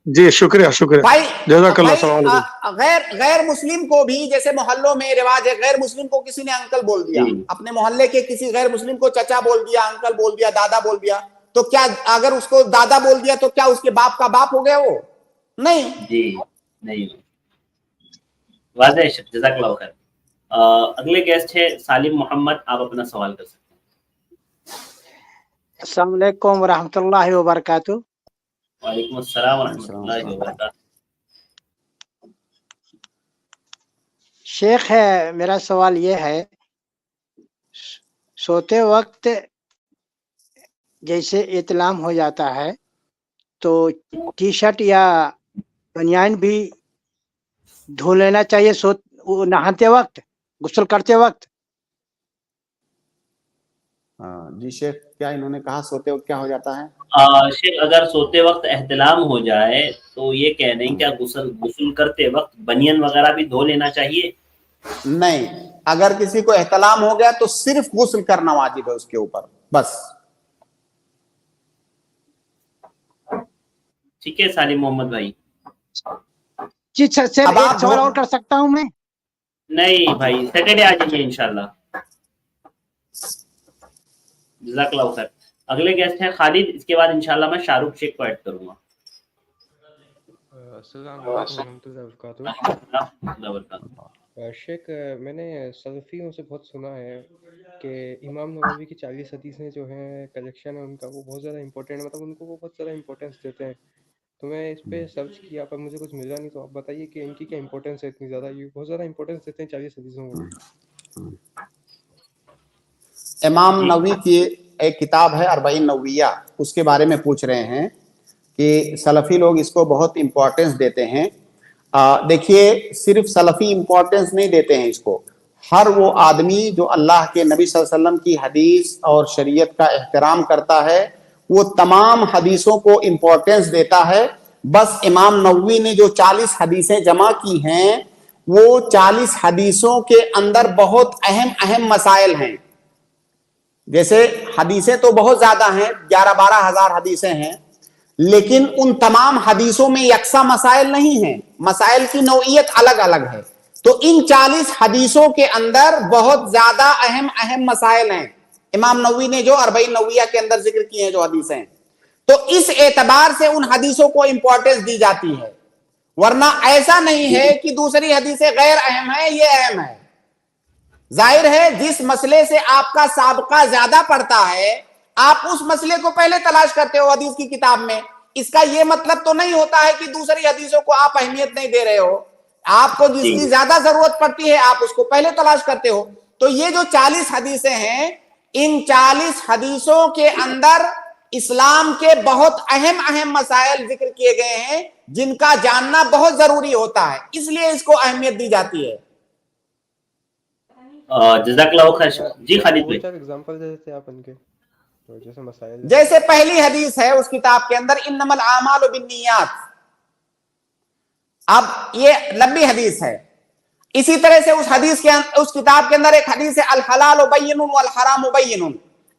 जी शुक्रिया शुक्रिया भाई। जज़ाकल्लाह। गैर मुस्लिम को भी, जैसे मोहल्लों में रिवाज है, गैर मुस्लिम को किसी ने अंकल बोल दिया, अपने मोहल्ले के किसी गैर मुस्लिम को चचा बोल दिया, अंकल बोल दिया, दादा बोल दिया, तो क्या अगर उसको दादा बोल दिया तो क्या उसके बाप का बाप हो गया वो? नहीं जी नहीं। वाज़ेह जज़ाकल्लाह खैर। अगले गेस्ट है सालिम मोहम्मद, आप अपना सवाल कर सकते हैं। अस्सलाम वालेकुम रहमतुल्लाहि व बरकातहू। वालेकुम अस्सलाम व रहमतुल्लाहि व बरकातहू। शेख है, मेरा सवाल ये है, सोते वक्त जैसे इत्लाम हो जाता है तो टी शर्ट या बनियान भी धो लेना चाहिए नहाते वक्त, गुस्ल करते वक्त? जी शेख, क्या इन्होंने कहा सोते वक्त क्या हो जाता है? शेख, अगर सोते वक्त एहतिलाम हो जाए तो ये कह रहे हैं क्या गुस्ल करते वक्त बनियन वगैरह भी धो लेना चाहिए? नहीं, अगर किसी को एहतिलाम हो गया तो सिर्फ गुस्ल करना वाजिब है उसके ऊपर, बस। ठीक है सालिम मोहम्मद भाई। जी सर, अब एक आप सवाल और कर सकता हूँ मैं? नहीं भाई, सैटरडे आ जाइए इंशाल्लाह। जज़ाकल्लाह खैर। अगले गेस्ट हैं खालिद, इसके बाद इंशाल्लाह मैं शाहरुख शेख को ऐड करूंगा। शेख, मैंने सलफियों से बहुत सुना है कि इमाम नवावी की 40 हदीसें जो हैं कलेक्शन है उनका, वो बहुत ज़्यादा इंपॉर्टेंट, मतलब उनको वो बहुत ज़्यादा इंपॉर्टेंस देते हैं। तो मैं इस पे सर्च किया पर मुझे कुछ मिला नहीं, तो आप बताइए कि इनकी क्या इंपॉर्टेंस है इतनी ज़्यादा, ये बहुत ज़्यादा इंपॉर्टेंस देते हैं 40 हदीसों को। इमाम नववी की एक किताब है अरबईन नवविया, उसके बारे में पूछ रहे हैं कि सलफ़ी लोग इसको बहुत इम्पोर्टेंस देते हैं। देखिए, सिर्फ सलफ़ी इम्पोर्टेंस नहीं देते हैं इसको, हर वो आदमी जो अल्लाह के नबी सल्लल्लाहु अलैहि वसल्लम की हदीस और शरीयत का एहतराम करता है, वो तमाम हदीसों को इम्पोर्टेंस देता है। बस इमाम नववी ने जो 40 हदीसें जमा की हैं, वो 40 हदीसों के अंदर बहुत अहम अहम मसाइल हैं। जैसे हदीसें तो बहुत ज्यादा हैं, 11-12 हजार हदीसें हैं, लेकिन उन तमाम हदीसों में यकसा मसाइल नहीं है, मसाइल की नौइयत अलग अलग है। तो इन 40 हदीसों के अंदर बहुत ज्यादा अहम अहम मसाइल हैं इमाम नववी ने जो अरबईन नवविया के अंदर जिक्र किए हैं जो हदीसें, तो इस एतबार से उन हदीसों को इंपॉर्टेंस दी जाती है। वरना ऐसा नहीं है कि दूसरी हदीसें गैर अहम है, ये अहम है। जाहिर है जिस मसले से आपका साबका ज्यादा पड़ता है, आप उस मसले को पहले तलाश करते हो हदीस की किताब में। इसका यह मतलब तो नहीं होता है कि दूसरी हदीसों को आप अहमियत नहीं दे रहे हो। आपको जिसकी ज्यादा जरूरत पड़ती है आप उसको पहले तलाश करते हो। तो ये जो 40 हदीसें हैं, इन 40 हदीसों के अंदर इस्लाम के बहुत अहम अहम मसाइल जिक्र किए गए हैं, जिनका जानना बहुत जरूरी होता है, इसलिए इसको अहमियत दी जाती है। जज़ाकल्लाह खैर। जी खालिद भाई, एग्जांपल दे देते आप इनके, तो जैसे मसाइल, जैसे पहली हदीस है उस किताब के अंदर इन्नमल आमालु बिन्नियात, अब ये लंबी हदीस है। इसी तरह से उस हदीस के उस किताब के अंदर एक हदीस है अल हलाल बय्यिनुन वल हराम बय्यिनुन,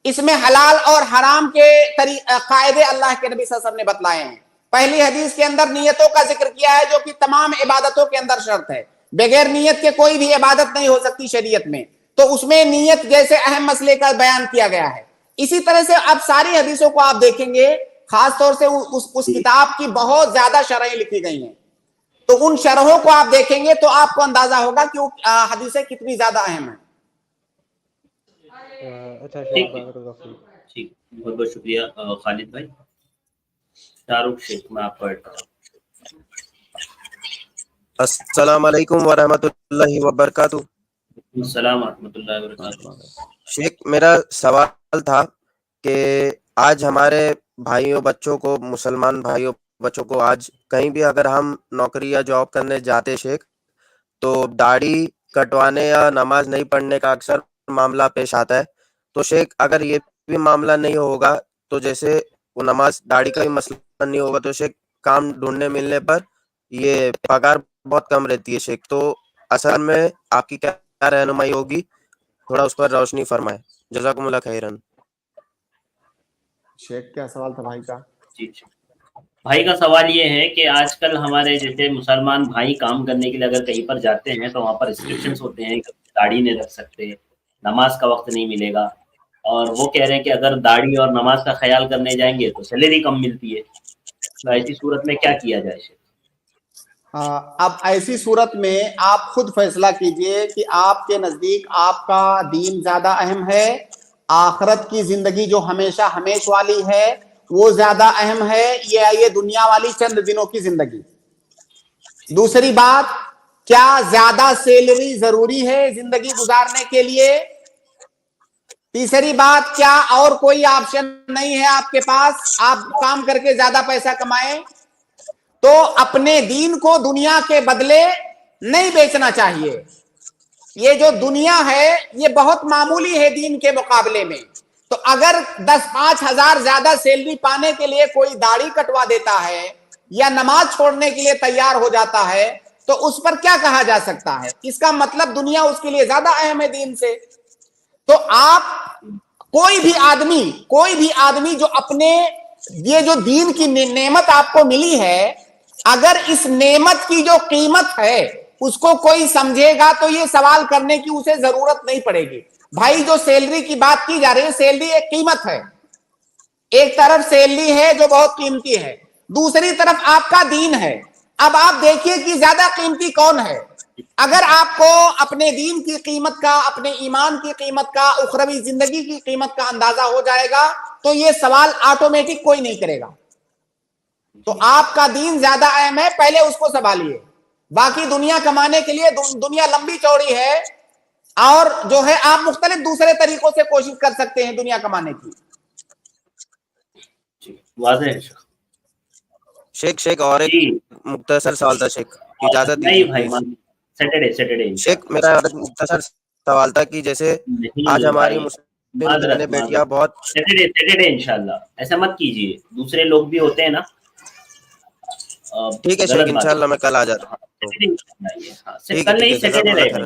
इसमें हलाल और हराम के कायदे अल्लाह के नबी सल्लल्लाहु अलैहि वसल्लम ने बतलाए हैं। पहली हदीस के अंदर नियतों का जिक्र किया है, जो कि तमाम इबादतों के अंदर शर्त है। बगैर नियत के कोई भी इबादत नहीं हो सकती शरीयत में, तो उसमें नियत जैसे अहम मसले का बयान किया गया है। इसी तरह से अब सारी हदीसों को आप देखेंगे, खास तौर से उस किताब की बहुत ज्यादा शरहें लिखी गई हैं, तो उन शरहों को आप देखेंगे तो आपको अंदाजा होगा कि हदीसें कितनी ज्यादा अहम हैं। अच्छा ठीक, बहुत बहुत शुक्रिया खालिद भाई। शाहरुख शेख, मैं आपको ऐड करूं। अस्सलाम वालेकुम व रहमतुल्लाहि व बरकातुहू। अस्सलाम रहमतुल्लाहि व बरकातुहू। शेख, मेरा सवाल था कि आज हमारे भाइयों बच्चों को, मुसलमान भाइयों बच्चों को, आज कहीं भी अगर हम नौकरी या जॉब करने जाते शेख, तो दाढ़ी कटवाने या नमाज नहीं पढ़ने का अक्सर मामला पेश आता है। तो शेख, अगर ये भी मामला नहीं होगा, तो जैसे वो नमाज दाढ़ी का भी मसला नहीं होगा, तो शेख काम ढूंढने मिलने पर ये पगार बहुत कम रहती है शेख, तो असल में आपकी क्या रहनुमाई होगी, थोड़ा उस पर रोशनी फरमाए। जज़ाकुमुल्लाह खैरन। शेख, क्या सवाल था भाई का? जी, भाई का सवाल ये है कि आजकल हमारे जैसे मुसलमान भाई काम करने के लिए अगर कहीं पर जाते हैं तो वहाँ पर रिस्ट्रिक्शंस होते हैं, दाढ़ी नहीं रख सकते, नमाज का वक्त नहीं मिलेगा, और वो कह रहे हैं कि अगर दाढ़ी और नमाज का ख्याल करने जाएंगे तो सैलरी कम मिलती है। तो ऐसी सूरत में क्या किया जाए शेख? अब ऐसी सूरत में आप खुद फैसला कीजिए कि आपके नजदीक आपका दीन ज्यादा अहम है, आखिरत की जिंदगी जो हमेशा हमेश वाली है वो ज्यादा अहम है, ये दुनिया वाली चंद दिनों की जिंदगी। दूसरी बात, क्या ज्यादा सैलरी जरूरी है जिंदगी गुजारने के लिए? तीसरी बात, क्या और कोई ऑप्शन नहीं है आपके पास, आप काम करके ज्यादा पैसा कमाएं? तो अपने दीन को दुनिया के बदले नहीं बेचना चाहिए। ये जो दुनिया है ये बहुत मामूली है दीन के मुकाबले में। तो अगर 10-5 हजार ज्यादा सैलरी पाने के लिए कोई दाढ़ी कटवा देता है या नमाज छोड़ने के लिए तैयार हो जाता है, तो उस पर क्या कहा जा सकता है? इसका मतलब दुनिया उसके लिए ज्यादा अहम है दीन से। तो आप कोई भी आदमी जो अपने ये जो दीन की नेमत आपको मिली है, अगर इस नेमत की जो कीमत है उसको कोई समझेगा तो ये सवाल करने की उसे जरूरत नहीं पड़ेगी। भाई जो सैलरी की बात की जा रही है, सैलरी एक कीमत है, एक तरफ सैलरी है जो बहुत कीमती है, दूसरी तरफ आपका दीन है। अब आप देखिए कि ज्यादा कीमती कौन है। अगर आपको अपने दीन की कीमत का, अपने ईमान की कीमत का, उखरवी जिंदगी की कीमत का अंदाजा हो जाएगा तो ये सवाल ऑटोमेटिक कोई नहीं करेगा। तो आपका दीन ज्यादा अहम है, पहले उसको संभालिए। बाकी दुनिया कमाने के लिए दुनिया लंबी चौड़ी है और जो है आप मुख्तलिफ दूसरे तरीकों से कोशिश कर सकते हैं दुनिया कमाने की। शेख और एक मुख्तसर सवाल था शेख, इजाजत दीजिए। सैटरडे शेख मेरा एक मुख्तसर सवाल था कि जैसे आज हमारी मुस्लिम बेटियां बहुत सैटरडे इंशाल्लाह, ऐसा मत कीजिए, दूसरे लोग भी होते हैं ना। ठीक है शेख, इंशाल्लाह मैं कल आ जाता हूँ। कल नहीं, सैटरडे रहेगा।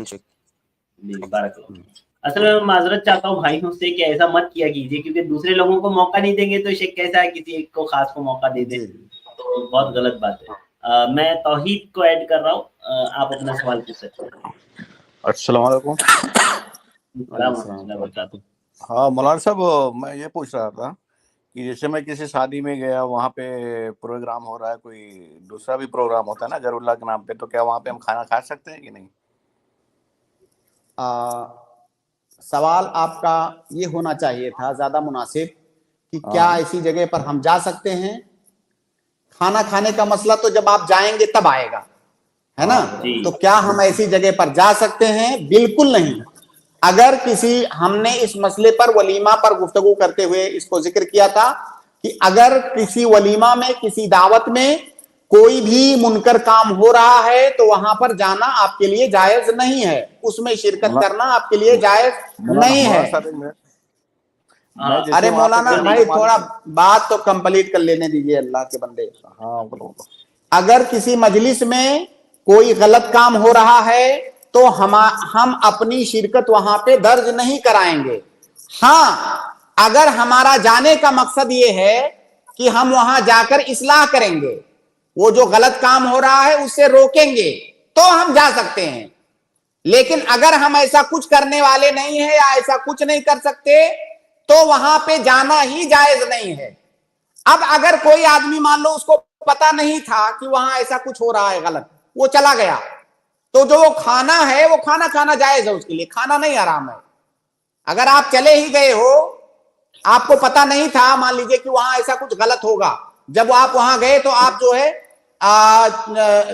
असल में माजरत चाहता हूँ भाइयों से कि ऐसा मत किया कीजिए, क्योंकि दूसरे लोगों को मौका नहीं देंगे तो शेख कैसा है किसी एक को खास को मौका दे दे, तो बहुत गलत बात है। मैं तौहीद को ऐड कर रहा हूँ, आप अपना सवाल पूछ सकते हैं। अस्सलाम वालेकुम। हाँ मौलाना साहब, मैं ये पूछ रहा था कि जैसे मैं किसी शादी में गया, वहाँ पे प्रोग्राम हो रहा है, कोई दूसरा भी प्रोग्राम होता है ना गैरुल्लाह के नाम पे, तो क्या वहाँ पे हम खाना खा सकते हैं कि नहीं? सवाल आपका ये होना चाहिए था ज्यादा मुनासिब कि क्या ऐसी जगह पर हम जा सकते हैं। खाना खाने का मसला तो जब आप जाएंगे तब आएगा, है ना। तो क्या हम ऐसी जगह पर जा सकते हैं? बिल्कुल नहीं। अगर किसी, हमने इस मसले पर वलीमा पर गुफ्तगू करते हुए इसको जिक्र किया था कि अगर किसी वलीमा में, किसी दावत में कोई भी मुनकर काम हो रहा है तो वहां पर जाना आपके लिए जायज नहीं है, उसमें शिरकत करना आपके लिए जायज नहीं है। अरे मौलाना भाई थोड़ा बात तो कंप्लीट कर लेने दीजिए, अल्लाह के बंदे। अगर किसी मजलिस में कोई गलत काम हो रहा है तो हम अपनी शिरकत वहां पे दर्ज नहीं कराएंगे। हाँ, अगर हमारा जाने का मकसद ये है कि हम वहां जाकर इस्लाह करेंगे, वो जो गलत काम हो रहा है उससे रोकेंगे, तो हम जा सकते हैं। लेकिन अगर हम ऐसा कुछ करने वाले नहीं है या ऐसा कुछ नहीं कर सकते तो वहां पे जाना ही जायज नहीं है। अब अगर कोई आदमी मान लो उसको पता नहीं था कि वहां ऐसा कुछ हो रहा है गलत, वो चला गया, तो जो वो खाना है वो खाना खाना जायज है उसके लिए, खाना नहीं हराम है। अगर आप चले ही गए हो, आपको पता नहीं था, मान लीजिए कि वहां ऐसा कुछ गलत होगा, जब आप वहां गए तो आप जो है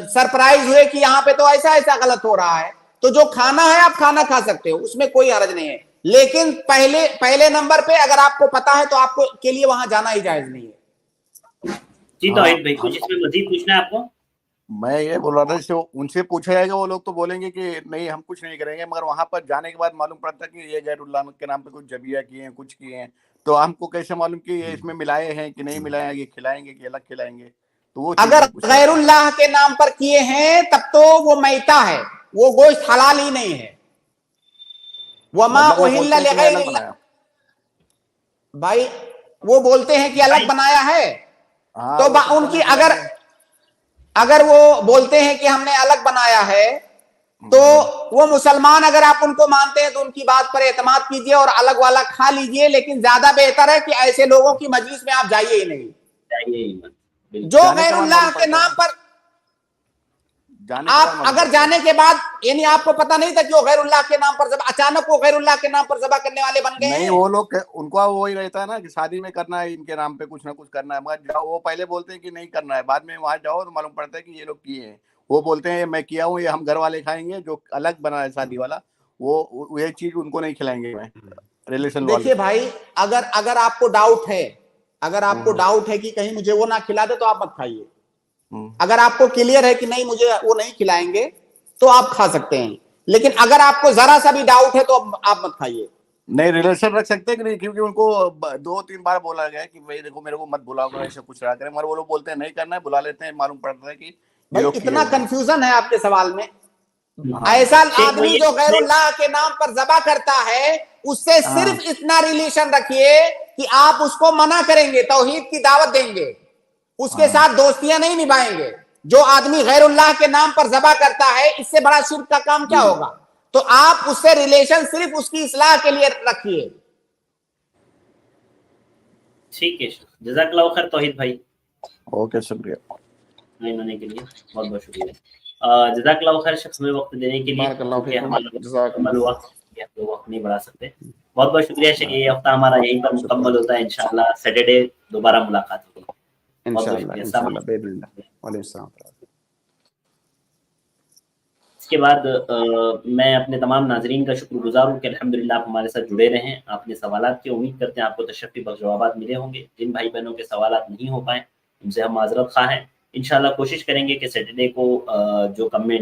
सरप्राइज हुए कि यहाँ पे तो ऐसा ऐसा गलत हो रहा है, तो जो खाना है आप खाना खा सकते हो, उसमें कोई हर्ज नहीं है। लेकिन पहले नंबर पे अगर आपको पता है तो आपको के लिए वहां जाना ही जायज नहीं है। जी तौहीद भाई, कुछ इसमें मजीद पूछना है आपको? मैं ये बोल रहा था, जैसे उनसे पूछा जाएगा, वो लोग तो बोलेंगे कि नहीं हम कुछ नहीं करेंगे, मगर वहां पर जाने के बाद मालूम पड़ता कि ये गैरुल्लाह के नाम पे कुछ जबिया किए हैं, कुछ किए हैं, तो हमको कैसे मालूम कि ये इसमें मिलाए हैं कि नहीं मिलाए हैं, ये खिलाएंगे कि अलग खिलाएंगे? तो वो अगर गैरुल्लाह के नाम पर किए हैं तब तो वो मैता है, वो गोश्त हलाल ही नहीं है। वमा उहिल्ला लिगैरिल्लाह, भाई वो बोलते हैं कि अलग बनाया है, तो उनकी अगर वो बोलते हैं कि हमने अलग बनाया है, तो वो मुसलमान अगर आप उनको मानते हैं तो उनकी बात पर एतमाद कीजिए और अलग वाला खा लीजिए। लेकिन ज्यादा बेहतर है कि ऐसे लोगों की मजलिस में आप जाइए ही नहीं। जो गैरुल्लाह के नाम पर आप अगर जाने के बाद, यानी आपको पता नहीं था कि वो गैरुल्लाह के नाम पर अचानक वो गैरुल्लाह के नाम पर ज़बह करने वाले बन गए नहीं, वो लोग उनका वही रहता है ना कि शादी में करना है, इनके नाम पे कुछ ना कुछ करना है, मगर जाओ वो पहले बोलते हैं कि नहीं करना है, बाद में वहां जाओ तो मालूम पड़ता है कि ये लोग किए हैं। वो बोलते हैं मैं किया हूँ, ये हम घर वाले खाएंगे, जो अलग बना है शादी वाला वो ये चीज उनको नहीं खिलाएंगे। मैं रिलेशन देखिए भाई, अगर आपको डाउट है, अगर आपको डाउट है कि कहीं मुझे वो ना खिला दे तो आप मत खाइए। अगर आपको क्लियर है कि नहीं मुझे वो नहीं खिलाएंगे तो आप खा सकते हैं। लेकिन अगर आपको जरा सा भी डाउट है तो आप मत खाइए। नहीं, रिलेशन रख सकते हैं कि नहीं, क्योंकि उनको 2-3 बार बोला गया कि भाई देखो मेरे को मत बुलाओ, ऐसा कुछ रहा करें, मगर वो लोग बोलते हैं नहीं करना है, बुला लेते हैं, मालूम पड़ता है कि भाई इतना कंफ्यूजन है आपके सवाल में। ऐसा आदमी जो गैरुल्लाह के नाम पर ज़बह करता है, उससे सिर्फ इतना रिलेशन रखिए कि आप उसको मना करेंगे, तौहीद की दावत देंगे, उसके साथ दोस्तियां नहीं निभाएंगे, जो आदमी गैरुल्लाह के नाम पर ज़बह करता है, इससे बड़ा शिर्क का काम क्या होगा? तो आप उससे रिलेशन सिर्फ उसकी इस्लाह के लिए रखिए। ठीक है, जज़ाकल्लाह खैर तौहीद भाई। ओके, शुक्रिया होने के लिए बहुत बहुत शुक्रिया। जज़ाकल्लाह खैर शख्स में वक्त देने के लिए, क्योंकि हमारा वक्त नहीं बढ़ा सकते। बहुत बहुत शुक्रिया शेख। ये हफ्ता हमारा यहीं पर मुकम्मल होता है। इंशाअल्लाह सैटरडे दोबारा मुलाकात होगी। इसके बाद मैं अपने तमाम नाजरीन का शुक्रगुजार हूँ कि अल्हम्दुलिल्लाह आप हमारे साथ जुड़े रहे हैं। आपने सवालात की उम्मीद करते हैं आपको तशफ़ी बख्श जवाबात मिले होंगे। जिन भाई बहनों के सवालात नहीं हो पाए उनसे हम माजरत खा हैं। इंशाल्लाह कोशिश करेंगे कि सैटरडे को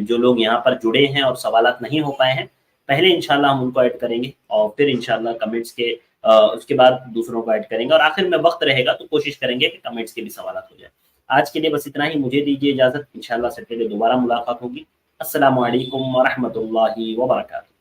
जो लोग यहाँ पर जुड़े हैं और सवालात नहीं हो पाए हैं, पहले इंशाल्लाह हम उनको ऐड करेंगे और फिर इंशाल्लाह कमेंट्स के उसके बाद दूसरों को ऐड करेंगे और आखिर में वक्त रहेगा तो कोशिश करेंगे कि कमेंट्स के भी सवालात हो जाए। आज के लिए बस इतना ही, मुझे दीजिए इजाज़त। इंशाल्लाह सैटरडे दोबारा मुलाकात होगी। अस्सलामु अलैकुम व रहमतुल्लाहि व बरकातुहू।